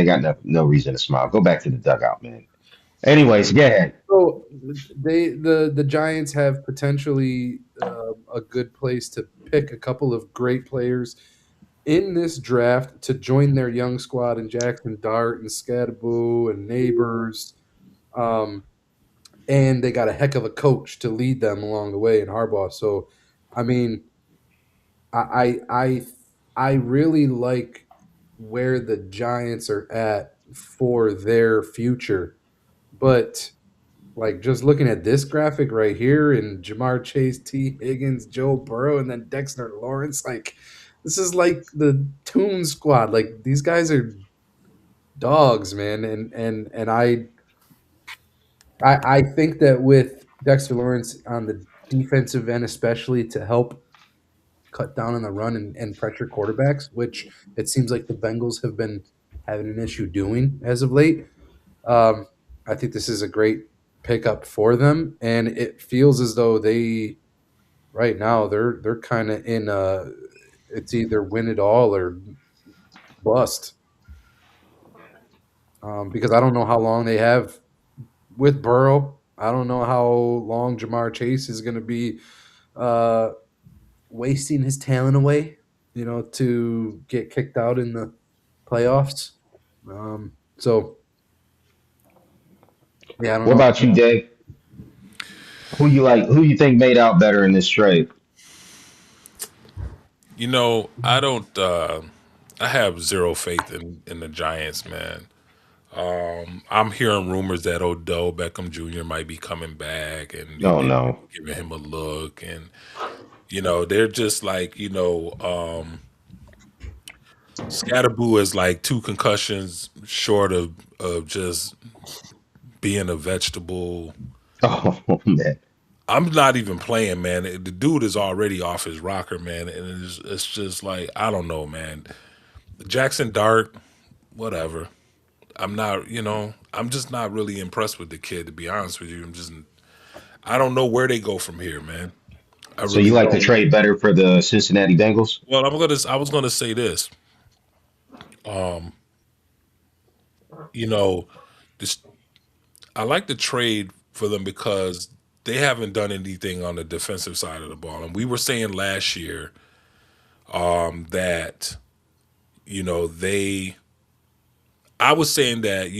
got no reason to smile. Go back to the dugout, man. Anyways, go ahead. So the Giants have potentially a good place to pick a couple of great players in this draft to join their young squad and Jackson Dart and Scadaboo and Neighbors. Um, and they got a heck of a coach to lead them along the way in Harbaugh. So, I mean, I I I really like. where the Giants are at for their future. But like just looking at this graphic right here and Jamar Chase, T. Higgins, Joe Burrow, and then Dexter Lawrence, like this is like the Toon Squad. Like these guys are dogs, man. And I think that with Dexter Lawrence on the defensive end, especially to help cut down on the run and pressure quarterbacks, which it seems like the Bengals have been having an issue doing as of late. Um, I think this is a great pickup for them, and it feels as though they right now they're kind of in a it's either win it all or bust. Because I don't know how long they have with Burrow. I don't know how long Jamar Chase is going to be uh, wasting his talent away, to get kicked out in the playoffs. So yeah, I don't What know. about you, Dave? Who you like? Who you think made out better in this trade? I don't. I have zero faith in the Giants, man. I'm hearing rumors that Odell Beckham Jr. might be coming back, and No, they're no. giving him a look, and they're just like Scatterboo is like two concussions short of just being a vegetable. Oh man. I'm not even playing, man. The dude is already off his rocker, man, and it's just like I don't know, man. Jackson Dart, whatever. I'm not, I'm just not really impressed with the kid, to be honest with you. I don't know where they go from here, man. I So really you like the don't. trade better for the Cincinnati Bengals? Well, I was gonna say this. You know, this I like the trade for them because they haven't done anything on the defensive side of the ball, and we were saying last year that they. I was saying that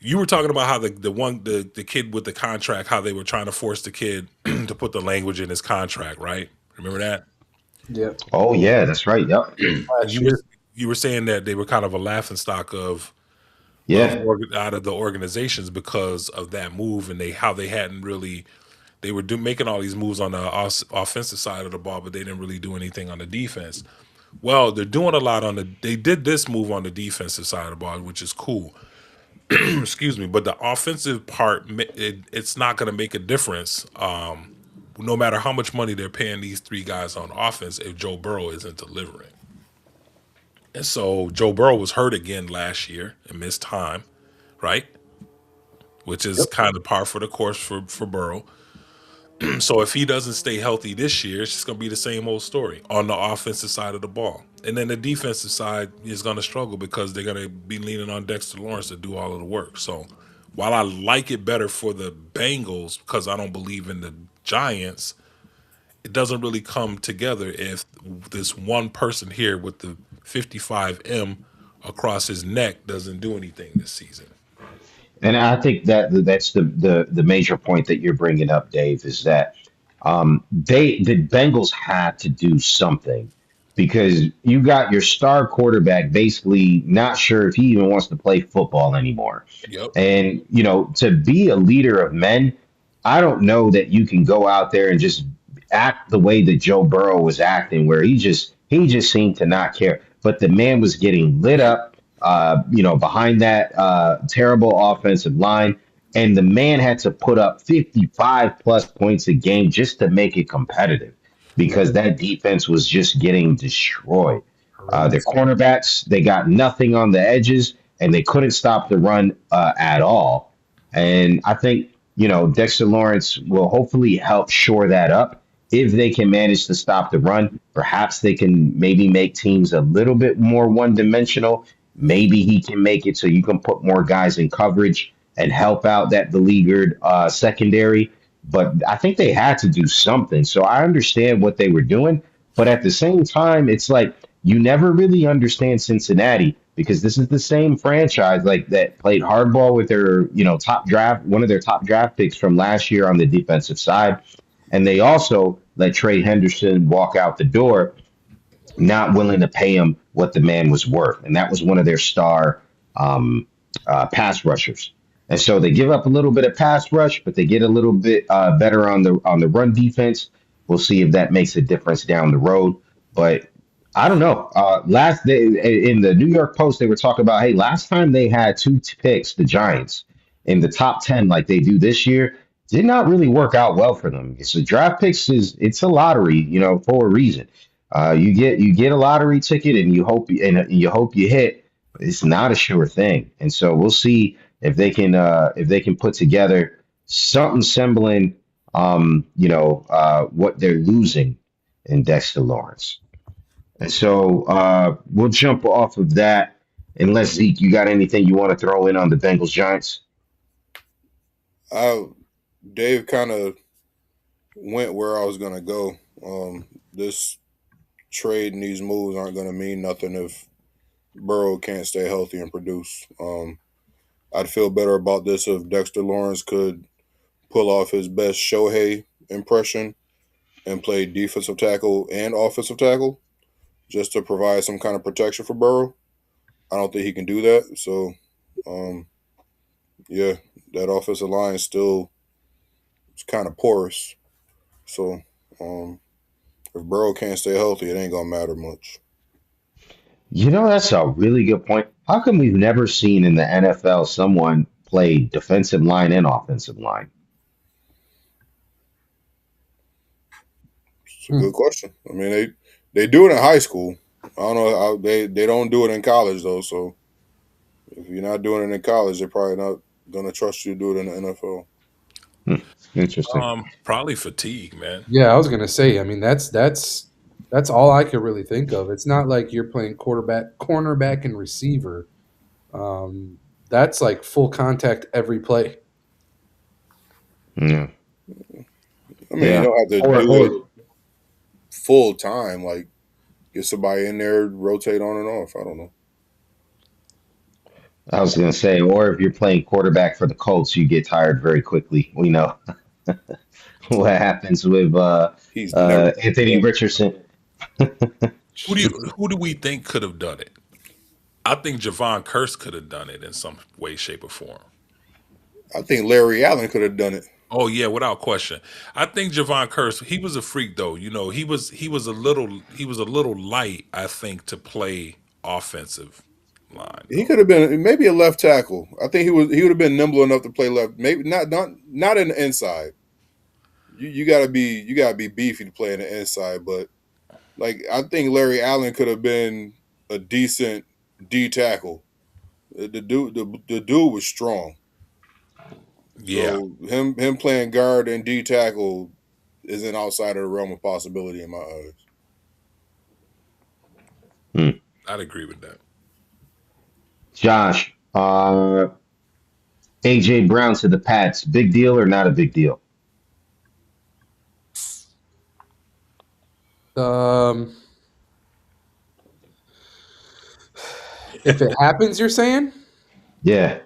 you were talking about how the kid with the contract, how they were trying to force the kid to put the language in his contract, right? Remember that? Yeah, Oh yeah, that's right. Yep. And last year. you were saying that they were kind of a laughing stock Yeah. out of the organizations because of that move, and how they hadn't really they were making all these moves on the offensive side of the ball, but they didn't really do anything on the defense. Well, they're doing a lot they did this move on the defensive side of the ball, which is cool. Excuse me, but the offensive part, it's not going to make a difference. No matter how much money they're paying these three guys on offense, if Joe Burrow isn't delivering. And so Joe Burrow was hurt again last year and missed time, right? Which is Yep. kind of par for the course for Burrow. So if he doesn't stay healthy this year, it's just going to be the same old story on the offensive side of the ball. And then the defensive side is going to struggle because they're going to be leaning on Dexter Lawrence to do all of the work. So while I like it better for the Bengals because I don't believe in the Giants, it doesn't really come together if this one person here with the 55M across his neck doesn't do anything this season. And I think that's the major point that you're bringing up, Dave, is that the Bengals had to do something because you got your star quarterback basically not sure if he even wants to play football anymore. Yep. And to be a leader of men, I don't know that you can go out there and just act the way that Joe Burrow was acting, where he just seemed to not care. But the man was getting lit up, behind that terrible offensive line, and the man had to put up 55 plus points a game just to make it competitive Yep. because that defense was just getting destroyed. Their Horrendous. cornerbacks, they got nothing on the edges, and they couldn't stop the run at all. And I think, Dexter Lawrence will hopefully help shore that up. If they can manage to stop the run, perhaps they can maybe make teams a little bit more one dimensional. Maybe he can make it so you can put more guys in coverage and help out that beleaguered secondary. But I think they had to do something. So I understand what they were doing. But at the same time, it's like you never really understand Cincinnati because this is the same franchise like that played hardball with their, one of their top draft picks from last year on the defensive side. And they also let Trey Henderson walk out the door. not willing to pay him what the man was worth, and that was one of their star um, pass rushers. And so they give up a little bit of pass rush, but they get a little bit better on the run defense. We'll see if that makes a difference down the road. But I don't know. Last day in the New York Post, they were talking about, hey, last time they had two picks, the Giants, in the top 10 like they do this year, did not really work out well for them. So draft picks it's a lottery, for a reason. You get a lottery ticket and you hope you hit. But it's not a sure thing, and so we'll see if they can put together something sembling, what they're losing in Dexter Lawrence. And so we'll jump off of that. Unless Zeke, you got anything you want to throw in on the Bengals Giants? I Dave kind of went where I was gonna go. This trade and these moves aren't gonna mean nothing if Burrow can't stay healthy and produce. I'd feel better about this if Dexter Lawrence could pull off his best Shohei impression and play defensive tackle and offensive tackle just to provide some kind of protection for Burrow. I don't think he can do that. So, um, yeah, that offensive line still is kind of porous. So, um, if Burrow can't stay healthy, it ain't gonna matter much. That's a really good point. How come we've never seen in the NFL someone play defensive line and offensive line? It's a good question. I mean, they do it in high school. I don't know how they don't do it in college though. So if you're not doing it in college, they're probably not gonna trust you to do it in the NFL. Hmm, interesting. Probably fatigue, man. Yeah, I was gonna say. I mean, that's all I could really think of. It's not like you're playing quarterback, cornerback, and receiver. Um, that's like full contact every play. Yeah, I mean, you yeah. don't have to Or, do it or full time. Like get somebody in there, rotate on and off. I don't know. I was gonna say, or if you're playing quarterback for the Colts, you get tired very quickly. We know what happens with He's never Anthony Richardson. Who do we think could have done it? I think Javon Curse could have done it in some way, shape, or form. I think Larry Allen could have done it. Oh yeah, without question. I think Javon Curse, he was a freak though. He was a little light, I think, to play offensive line He though. could have been maybe a left tackle. I think he would have been nimble enough to play left. Maybe not in the inside. You gotta be beefy to play in the inside. But like I think Larry Allen could have been a decent D tackle. The dude was strong. Yeah, So him playing guard and D tackle isn't outside of the realm of possibility in my eyes. Hmm. I'd agree with that. Josh, AJ Brown to the Pats, big deal or not a big deal? Um, if it happens, you're saying Yeah.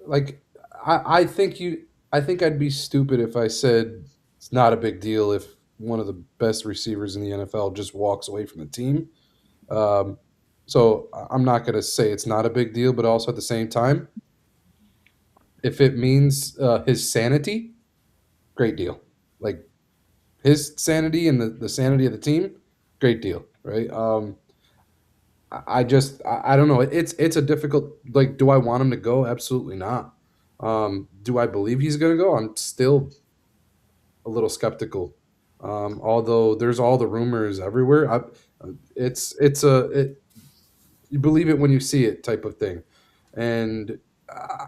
like I think you. I think I'd be stupid if I said it's not a big deal if one of the best receivers in the NFL just walks away from the team. Um, so I'm not going to say it's not a big deal, but also at the same time, if it means his sanity, great deal. Like his sanity and the sanity of the team, great deal, right? I don't know. It's a difficult. Like, do I want him to go? Absolutely not. Do I believe he's going to go? I'm still a little skeptical. Although there's all the rumors everywhere, it's you believe it when you see it type of thing, and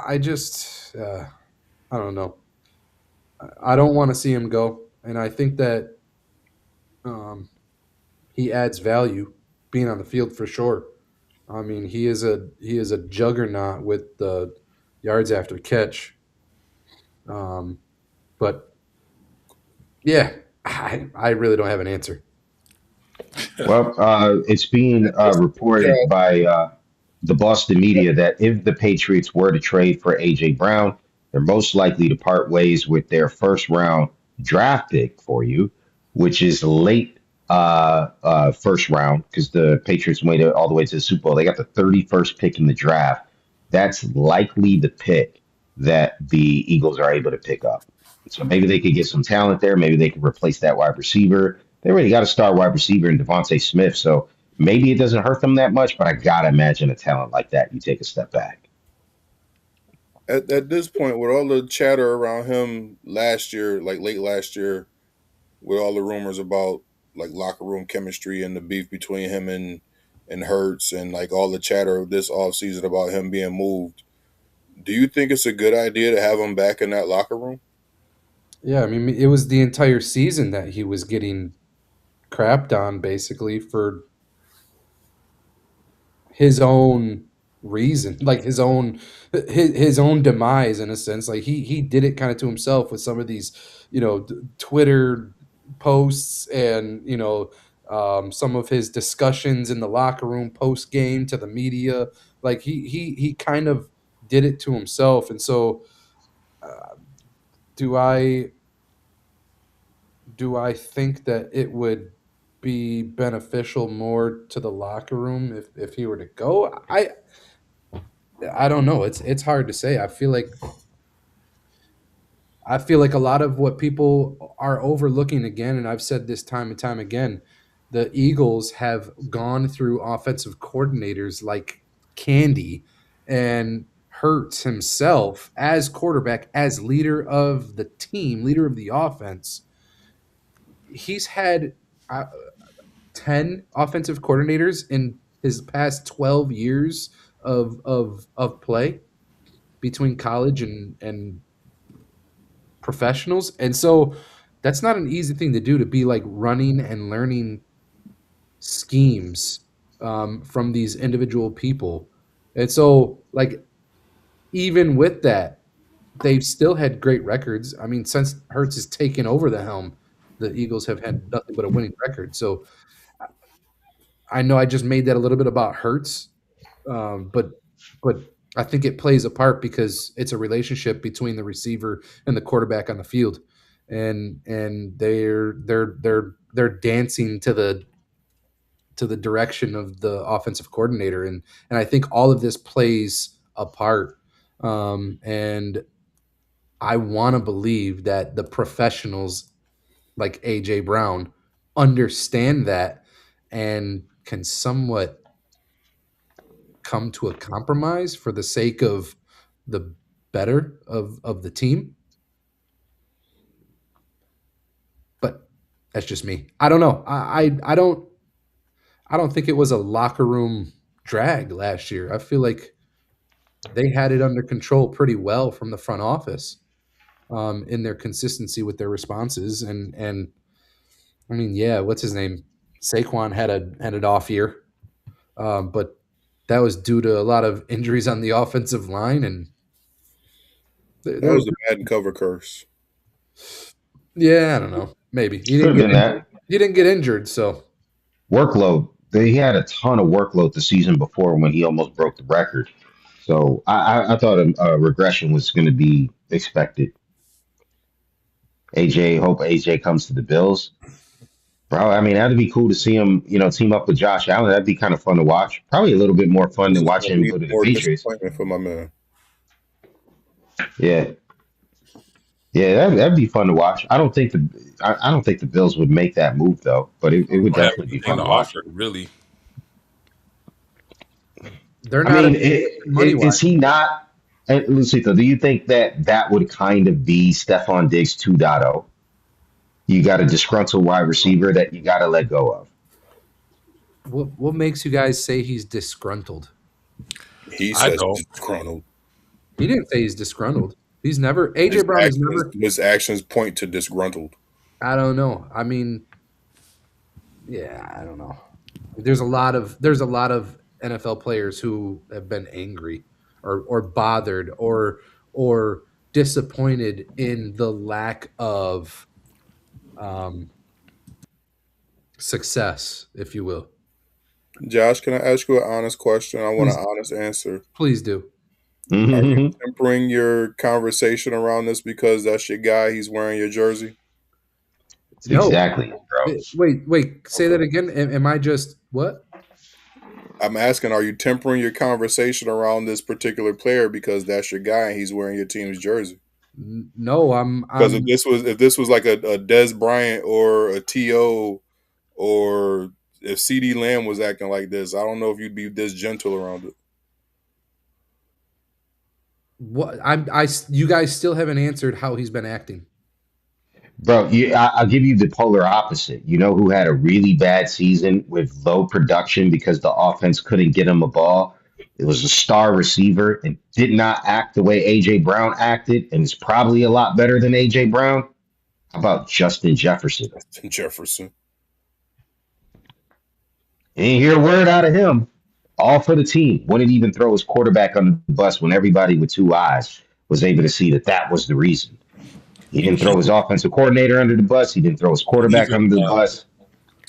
I just I don't know. I don't want to see him go, and I think that um, he adds value being on the field for sure. I mean, he is a juggernaut with the yards after catch. Um, but yeah, I really don't have an answer. Well, it's being reported Yeah, by the Boston media that if the Patriots were to trade for AJ Brown, they're most likely to part ways with their first round draft pick for you, which is late first round because the Patriots made it all the way to the Super Bowl. They got the 31st pick in the draft. That's likely the pick that the Eagles are able to pick up. So maybe they could get some talent there. Maybe they could replace that wide receiver. They already got a star wide receiver in Devontae Smith. So maybe it doesn't hurt them that much, but I gotta imagine a talent like that, you take a step back. At this point, with all the chatter around him last year, like late last year, with all the rumors about like locker room chemistry and the beef between him and Hurts and like all the chatter this offseason about him being moved, do you think it's a good idea to have him back in that locker room? Yeah, I mean, it was the entire season that he was getting crapped on basically for his own reason, like his own demise in a sense. Like he did it kind of to himself with some of these, Twitter posts and some of his discussions in the locker room post game to the media. Like he kind of did it to himself, and so uh, do I do I think that it would be beneficial more to the locker room if he were to go? I don't know. It's hard to say. I feel like a lot of what people are overlooking again, and I've said this time and time again, the Eagles have gone through offensive coordinators like candy, and Hurts himself as quarterback, as leader of the team, leader of the offense, he's had uh, 10 offensive coordinators in his past 12 years of play between college and professionals. And so that's not an easy thing to do, to be like running and learning schemes from these individual people. And so, like, even with that, they've still had great records. I mean, since Hertz has taken over the helm, the Eagles have had nothing but a winning record. So I know I just made that a little bit about Hertz, but I think it plays a part because it's a relationship between the receiver and the quarterback on the field, and they're dancing to the direction of the offensive coordinator, and I think all of this plays a part, and I want to believe that the professionals like AJ Brown understand that and can somewhat come to a compromise for the sake of the better of the team. But that's just me. I don't know. I don't think it was a locker room drag last year. I feel like they had it under control pretty well from the front office, in their consistency with their responses. And I mean, yeah, what's his name? Saquon had an off year, but that was due to a lot of injuries on the offensive line, and That they're was the Madden cover curse. yeah, I don't know. Maybe he Could didn't have get been injured. that He didn't get injured, so workload. They had a ton of workload the season before when he almost broke the record. So I thought a regression was going to be expected. AJ, hope AJ comes to the Bills. Bro, I mean, that'd be cool to see him, team up with Josh Allen. That'd be kind of fun to watch. Probably a little bit more fun This than is going watching to him be go to the more Patriots. disappointment for my man. Yeah, yeah, that'd be fun to watch. I don't think the Bills would make that move though, but it would Don't have definitely be anything fun to to watch. offer, really. they're I not a mean, money wise. is he not? Lucito, do you think that that would kind of be Stephon Diggs 2.0? You got a disgruntled wide receiver that you got to let go of. What makes you guys say he's disgruntled? He I says don't. he's disgruntled. He didn't say he's disgruntled. He's never AJ Brown has never. His actions point to disgruntled. I don't know. I mean, yeah, I don't know. There's a lot of NFL players who have been angry or bothered or disappointed in the lack of um, success, if you will. Josh, can I ask you an honest question? I want an Please, honest answer. please do. Are you Mhm. tempering your conversation around this because that's your guy? He's wearing your jersey. It's No. exactly it, bro. Wait. Say Okay. that again. Am I just what? I'm asking, are you tempering your conversation around this particular player because that's your guy and he's wearing your team's jersey? No, Because I'm if this was like a Des Bryant or a To, or if CD Lamb was acting like this, I don't know if you'd be this gentle around it. what you guys still haven't answered how he's been acting. Bro, I'll give you the polar opposite. You know who had a really bad season with low production because the offense couldn't get him a ball? It was a star receiver and did not act the way AJ Brown acted, and is probably a lot better than AJ Brown. How about Justin Jefferson? Justin Jefferson. You ain't hear a word out of him. All for the team. Wouldn't even throw his quarterback under the bus when everybody with two eyes was able to see that that was the reason. He He, didn't throw his offensive coordinator under the bus. He didn't throw his he quarterback even under the bus.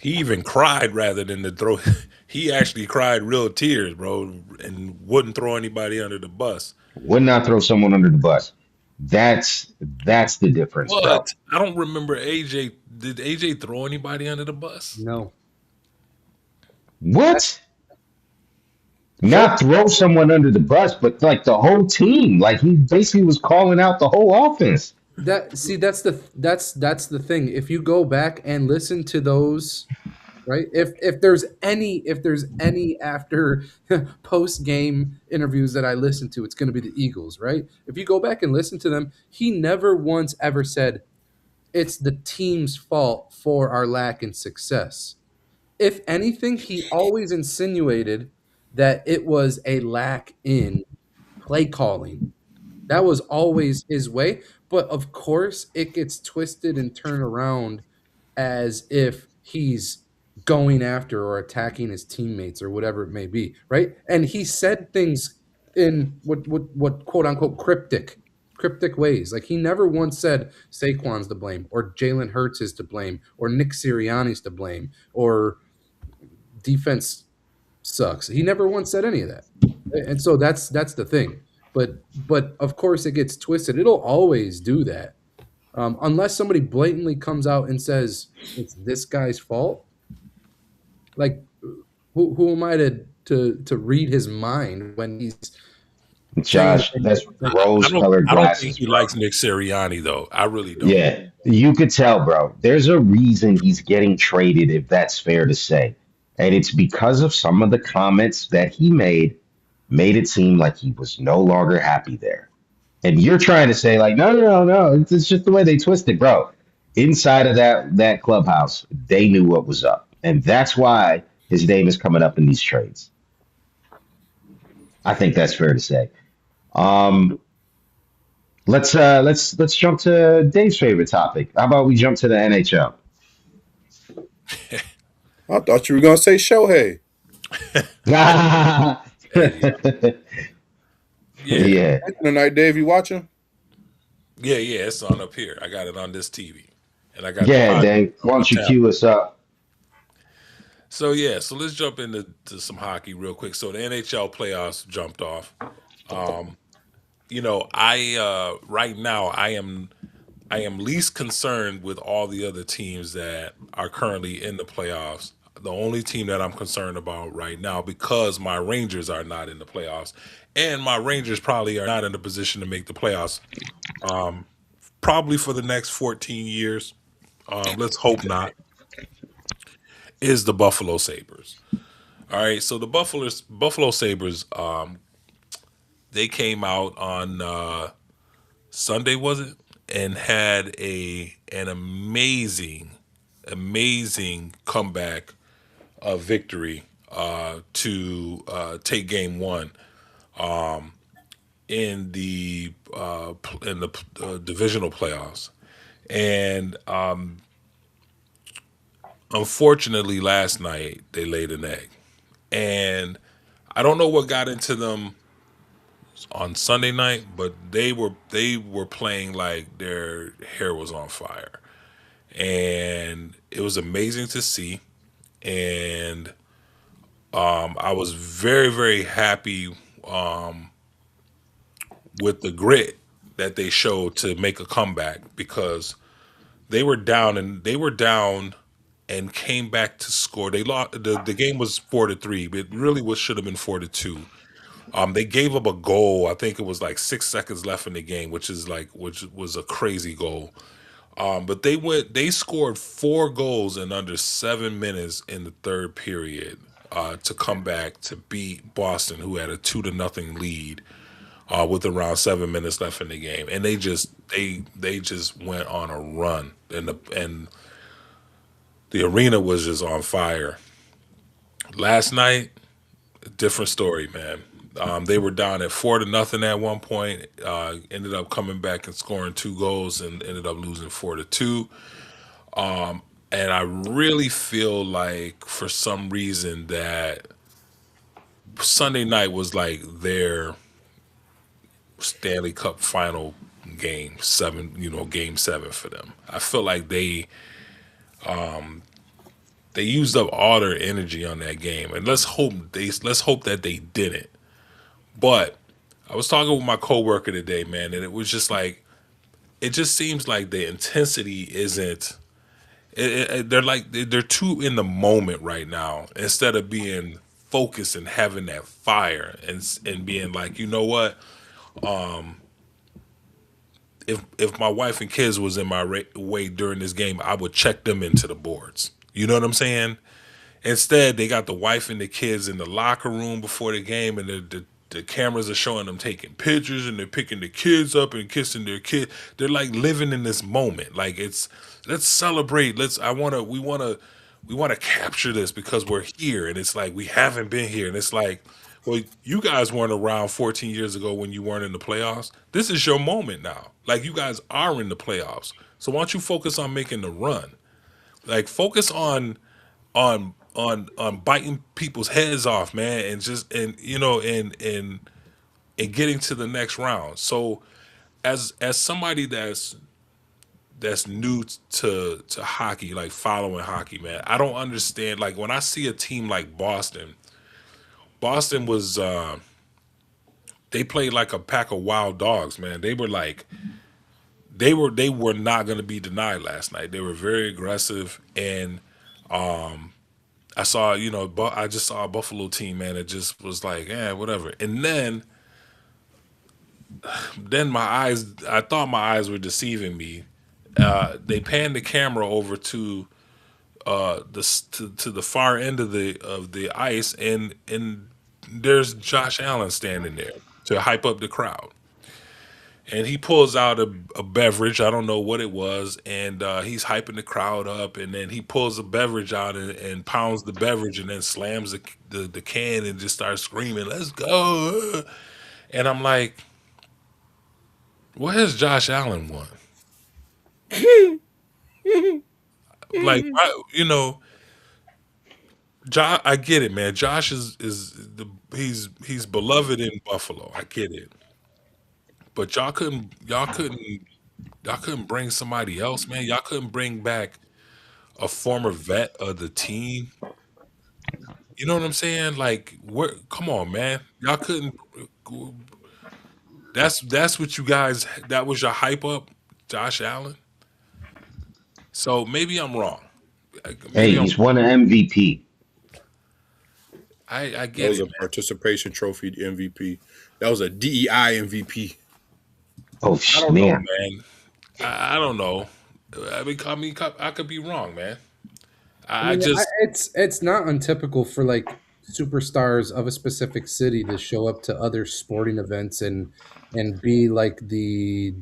he even cried rather than to throw. He actually cried real tears, bro, and wouldn't throw anybody under the bus. Would not throw someone under the bus. That's the difference, bro. What? I don't remember AJ. Did AJ throw anybody under the bus? No. That What? show Not throw someone under the bus, but like the whole team. Like he basically was calling out the whole offense. that see that's the thing. If you go back and listen to those, right? If there's any after post game interviews that I listen to, it's going to be the Eagles, right? If you go back and listen to them, he never once ever said it's the team's fault for our lack in success. If anything, he always insinuated that it was a lack in play calling. That was always his way. But of course, it gets twisted and turned around as if he's going after or attacking his teammates or whatever it may be, right? And he said things in what quote unquote cryptic ways. Like he never once said Saquon's to blame or Jalen Hurts is to blame or Nick Sirianni's to blame or defense sucks. He never once said any of that. And so that's the thing. But of course it gets twisted. It'll always do that. Unless somebody blatantly comes out and says it's this guy's fault. Like who am I to read his mind when he's saying Josh, things that's like rose-colored I don't think glasses, he bro. likes Nick Sirianni though. I really don't. Yeah, you could tell, bro. There's a reason he's getting traded, if that's fair to say. And it's because of some of the comments that he made it seem like he was no longer happy there. And you're trying to say, like, no. It's just the way they twist it, bro. Inside of that clubhouse, they knew what was up. And that's why his name is coming up in these trades. I think that's fair to say. Um, let's jump to Dave's favorite topic. How about we jump to the NHL? I thought you were gonna say Shohei. Hey, yeah, Yeah. Tonight, Dave, you watching? yeah. It's on up here. I got it on this TV, and I got the Yeah, pod Dave. on Why my don't you tablet. cue us up? So yeah, so let's jump into some hockey real quick. So the NHL playoffs jumped off. I right now I am least concerned with all the other teams that are currently in the playoffs. The only team that I'm concerned about right now, because my Rangers are not in the playoffs, and my Rangers probably are not in a position to make the playoffs, probably for the next 14 years. Let's hope not. Is the Buffalo Sabres. All right, so the Buffalo Sabres, they came out on Sunday, was it, and had an amazing comeback victory to take Game One in the divisional playoffs, and unfortunately, last night they laid an egg, and I don't know what got into them on Sunday night, but they were playing like their hair was on fire, and it was amazing to see. And I was very happy with the grit that they showed to make a comeback because they were down and came back to score. They lost the game was 4-3, but it really was should have been 4-2. They gave up a goal. I think it was like 6 seconds left in the game, which was a crazy goal. But they scored 4 goals in under 7 minutes in the third period to come back to beat Boston, who had a 2-0 lead with around 7 minutes left in the game, and they just went on a run, and the arena was just on fire. Last night, different story, man. They were down at 4-0 at one point. Ended up coming back and scoring 2 goals, and ended up losing 4-2. And I really feel like for some reason that Sunday night was like their Stanley Cup final game seven, game seven for them. I feel like they used up all their energy on that game, and let's hope that they didn't. But I was talking with my coworker today, man, and it was just like it just seems like the intensity isn't. They're like they're too in the moment right now instead of being focused and having that fire and being like, you know what? If my wife and kids was in my way during this game, I would check them into the boards. You know what I'm saying? Instead, they got the wife and the kids in the locker room before the game, and the cameras are showing them taking pictures, and they're picking the kids up and kissing their kid. They're like living in this moment. Like let's celebrate. We wanna capture this because we're here, and it's like we haven't been here, and it's like, well, you guys weren't around 14 years ago when you weren't in the playoffs. This is your moment now. Like you guys are in the playoffs. So why don't you focus on making the run? Like focus on biting people's heads off, man, and just and getting to the next round. So as somebody that's new to hockey, like following hockey, man, I don't understand. Like when I see a team like Boston, Boston was they played like a pack of wild dogs, man. They were like they were not going to be denied last night. They were very aggressive, and I just saw a Buffalo team, man. It just was like, whatever. And then I thought my eyes were deceiving me. They panned the camera over to to the far end of the ice, and there's Josh Allen standing there to hype up the crowd. And he pulls out a beverage. I don't know what it was, and he's hyping the crowd up. And then he pulls a beverage out and pounds the beverage, and then slams the can and just starts screaming, "Let's go!" And I'm like, "What has Josh Allen won?" Like, Josh. I get it, man. Josh he's beloved in Buffalo. I get it, but y'all couldn't bring somebody else, man. Y'all couldn't bring back a former vet of the team. You know what I'm saying? Like, where? Come on, man. Y'all couldn't. That's what you guys. That was your hype up, Josh Allen. So maybe I'm wrong. Hey, Maybe I'm. he's won an MVP. I That get was it, a man. participation trophy MVP. That was a DEI MVP. Oh I don't know, man, man. I don't know. I could be wrong, man. I I mean, just it's not untypical for like superstars of a specific city to show up to other sporting events and be like the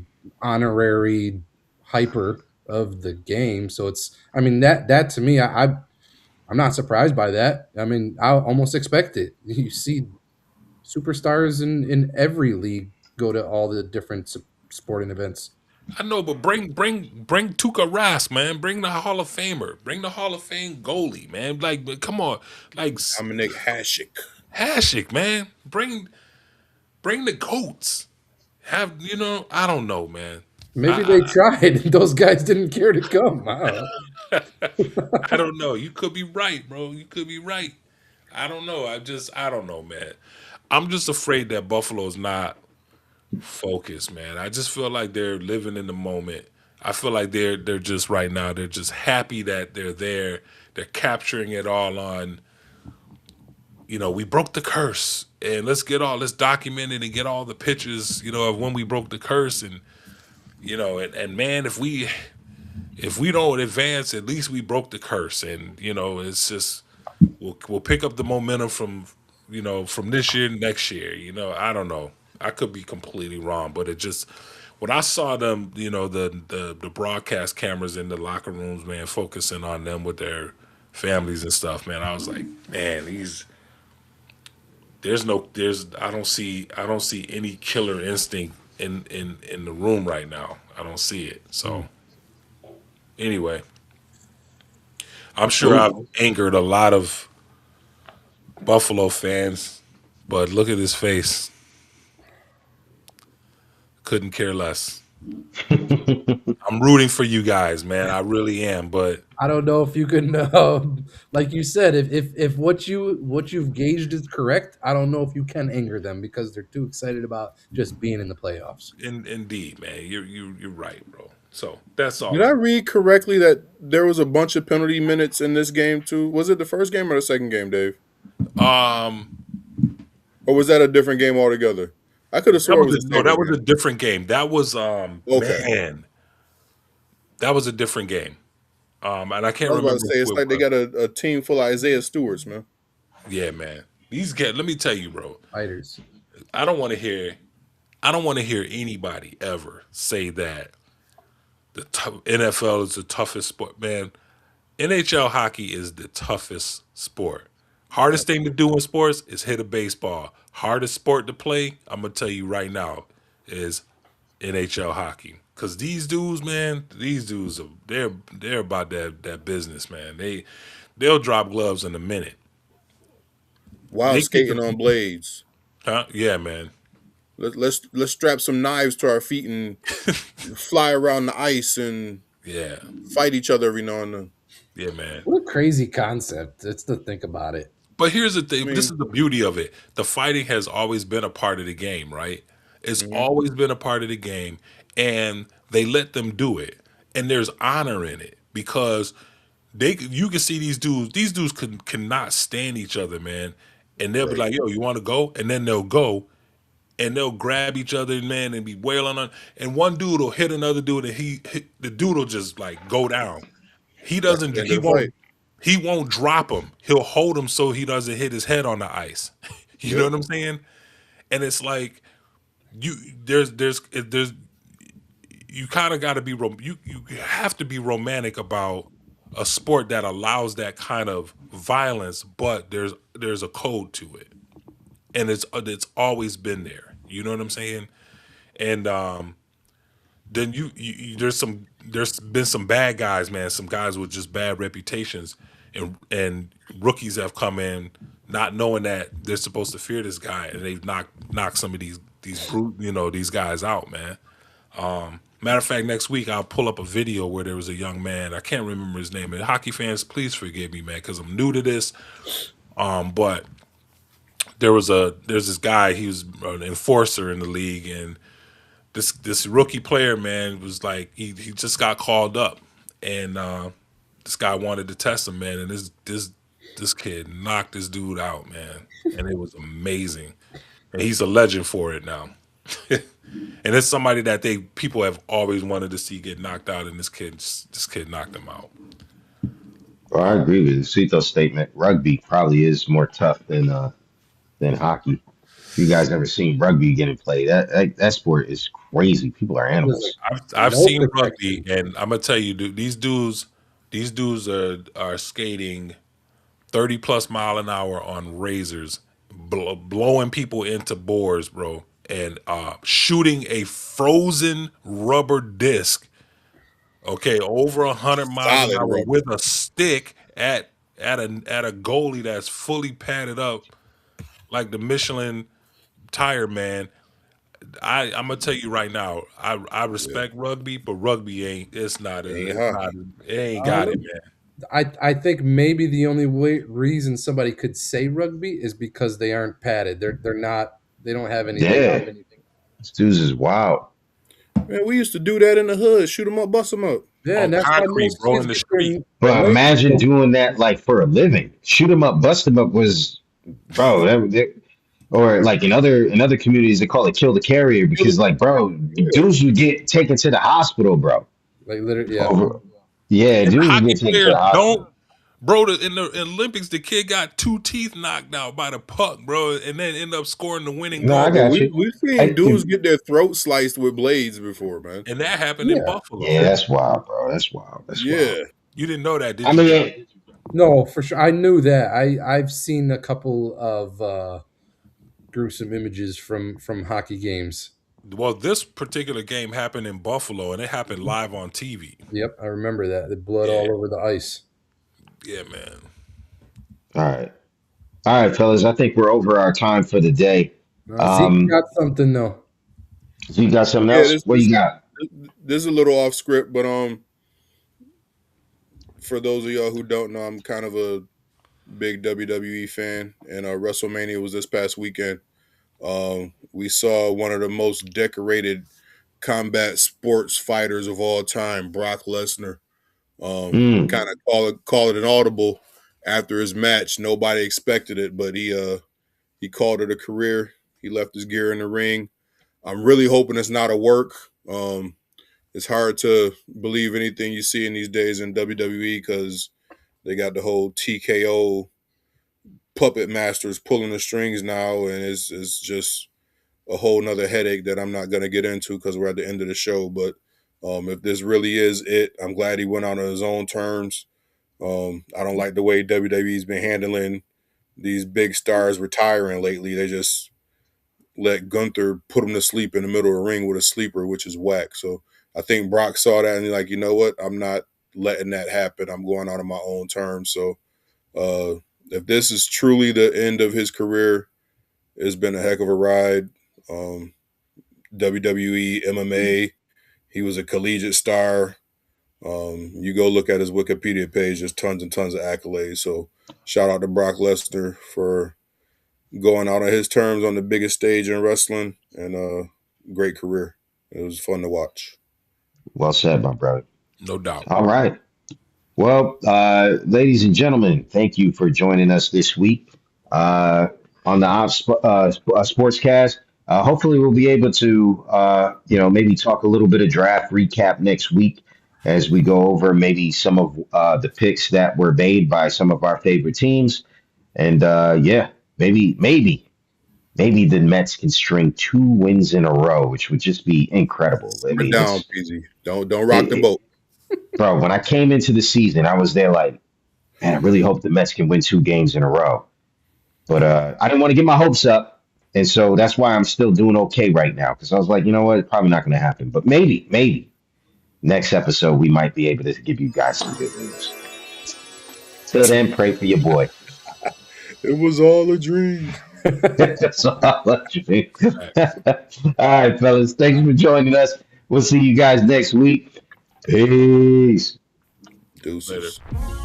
honorary hyper of the game. So it's, I mean, that to me, I'm not surprised by that. I mean, I almost expect it. You see superstars in every league go to all the different sporting events. I know, but bring Tuka Rask, man. Bring the Hall of Famer. Bring the Hall of Fame goalie, man. Like, but come on, like Dominic Hasek. Hasek, man. Bring the goats. I don't know, man. Maybe I they tried and those guys didn't care to come. I don't know. I don't know. You could be right, bro. You could be right. I don't know. I don't know, man. I'm just afraid that Buffalo's not focused, man. I just feel like they're living in the moment. I feel like they're just right now. They're just happy that they're there. They're capturing it all on. We broke the curse, and let's document it and get all the pictures. Of when we broke the curse, and man, if we don't advance, at least we broke the curse, and it's just we'll pick up the momentum from this year next year. I don't know. I could be completely wrong, but it just when I saw them, the broadcast cameras in the locker rooms, man, focusing on them with their families and stuff, man, I was like, man, I don't see any killer instinct in the room right now. I don't see it. So anyway, I'm sure I've Cool. angered a lot of Buffalo fans, but look at his face. Couldn't care less. I'm rooting for you guys, man. I really am. But I don't know if you can, like you said, if what you've gauged is correct, I don't know if you can anger them because they're too excited about just being in the playoffs. indeed, man, you're right, bro. So that's Did all I I. read correctly that there was a bunch of penalty minutes in this game too? Was it the first game or the second game, Dave? Um, Or was that a different game altogether? I could have that swore it was was the no, same that was a game. different game. That was Okay. man, that was a different game. And I I can't was about to remember say it's who it like they was. got a team full of Isaiah Stewarts, man. Yeah, man. These get. Let me tell you, bro. Fighters. I don't want to hear. I don't want to hear anybody ever say that NFL is the toughest sport, man. NHL hockey is the toughest sport. Hardest thing to do in sports is hit a baseball. Hardest sport to play, I'm gonna tell you right now, is NHL hockey. Cause these dudes, man, they're about that business, man. They'll drop gloves in a minute. While They get skating on the blades. huh? Yeah, man. Let's strap some knives to our feet and fly around the ice and Yeah, fight each other every now and then. yeah, man. What a crazy concept. It's to think about it. But here's the I thing. This mean, is the beauty of it. The fighting has always been a part of the game, right? It's mhm. always been a part of the game, and they let them do it, and there's honor in it because you can see these dudes. These dudes cannot stand each other, man, and they'll be Right. like, "Yo, you want to go?" And then they'll go, and they'll grab each other, man, and be wailing on. And one dude will hit another dude, and the dude will just like go down. He That's doesn't. the end He of the fight. won't. He won't drop him. He'll hold him so he doesn't hit his head on the ice. You know Yep. what I'm saying? And it's like you there's you kind of got to be you have to be romantic about a sport that allows that kind of violence, but there's a code to it, and it's always been there. You know what I'm saying? And then there's been some bad guys, man. Some guys with just bad reputations, and rookies have come in not knowing that they're supposed to fear this guy, and they've knocked some of these guys out, man. Matter of fact, next week I'll pull up a video where there was a young man. I can't remember his name. And hockey fans, please forgive me, man, because I'm new to this. But there's this guy. He was an enforcer in the league, and this rookie player, man, was like he just got called up, and this guy wanted to test him, man, and this kid knocked this dude out, man, and it was amazing, and he's a legend for it now, and it's somebody that people have always wanted to see get knocked out, and this kid knocked him out. Well, I agree with Sito's statement. Rugby probably is more tough than hockey. You guys ever seen rugby getting played? That sport is crazy. People are There's like animals. I've no seen rugby, protection. and I'm gonna tell you, dude, these dudes are skating 30 plus mile an hour on razors, blowing people into boards, bro, and shooting a frozen rubber disc, okay, over 100 miles an Solid hour rubber. with a stick at a goalie that's fully padded up like the Michelin tire man. I'm gonna tell you right now, I Yeah. respect rugby, but rugby ain't Ain't it's not hockey. it ain't got it, Um, man. I think maybe the only reason somebody could say rugby is because they aren't padded. They're not. They don't have anything. Yeah, this dude's is wild. Man, we used to do that in the hood. Shoot them up, bust them up. Yeah, and On that's why concrete, most bro, kids in the get street. their But legs imagine broken. doing that like for a living. Shoot 'em up, bust 'em up was, bro. Or like in other communities they call it kill the carrier because like, bro, dudes would get taken to the hospital, bro. Like literally, yeah. Over, yeah, And the dudes would hockey get taken to players the hospital. don't, bro. In the Olympics, the kid got 2 teeth knocked out by the puck, bro, and then end up scoring the winning No, I goal. But got you. we've seen I, dudes get their throat sliced with blades before, man. And that happened in Yeah. yeah, Buffalo. that's wild, bro. That's wild. That's wild. Yeah. You didn't know that, I did you, John? mean, No, for sure. I knew that. I've seen a couple of gruesome images from hockey games. Well, this particular game happened in Buffalo, and it happened live on TV. Yep, I remember that. The blood Yeah. all over the ice. Yeah, man. all right, fellas. I think we're over our time for the day. Zeke Um, got something though. you got something Yeah, else? What you got? this is a little off script, but for those of y'all who don't know, I'm kind of a big WWE fan, and WrestleMania was this past weekend. We saw one of the most decorated combat sports fighters of all time, Brock Lesnar. Mm, Kind of call it an audible after his match. Nobody expected it, but he called it a career. He left his gear in the ring. I'm really hoping it's not a work. It's hard to believe anything you see in these days in WWE because they got the whole TKO puppet masters pulling the strings now, and it's just a whole nother headache that I'm not going to get into because we're at the end of the show. But if this really is it, I'm glad he went out on his own terms. I don't like the way WWE's been handling these big stars retiring lately. They just let Gunther put him to sleep in the middle of the ring with a sleeper, which is whack. So I think Brock saw that and he's like, you know what? I'm not letting that happen. I'm going out on my own terms. So if this is truly the end of his career, it's been a heck of a ride. WWE, MMA, he was a collegiate star. You go look at his Wikipedia page, there's tons and tons of accolades. So shout out to Brock Lesnar for going out on his terms on the biggest stage in wrestling, and great career. It was fun to watch. well said, my brother. No doubt. All right. Well, ladies and gentlemen, thank you for joining us this week uh, on the Sportscast. Hopefully, we'll be able to, maybe talk a little bit of draft recap next week as we go over maybe some of the picks that were made by some of our favorite teams. And yeah, maybe the Mets can string 2 wins in a row, which would just be incredible. I Simmer mean, down, PZ. Don't rock the it, boat. bro, when I came into the season, I was there like, man, I really hope the Mets can win 2 games in a row. But I didn't want to get my hopes up. And so that's why I'm still doing okay right now. Because I was like, you know what? It's probably not going to happen. But maybe next episode, we might be able to give you guys some good news. Till then, pray for your boy. It was all a dream. That's all I dream. All right, fellas. Thanks for joining us. We'll see you guys next week. Peace. Deuces. Later.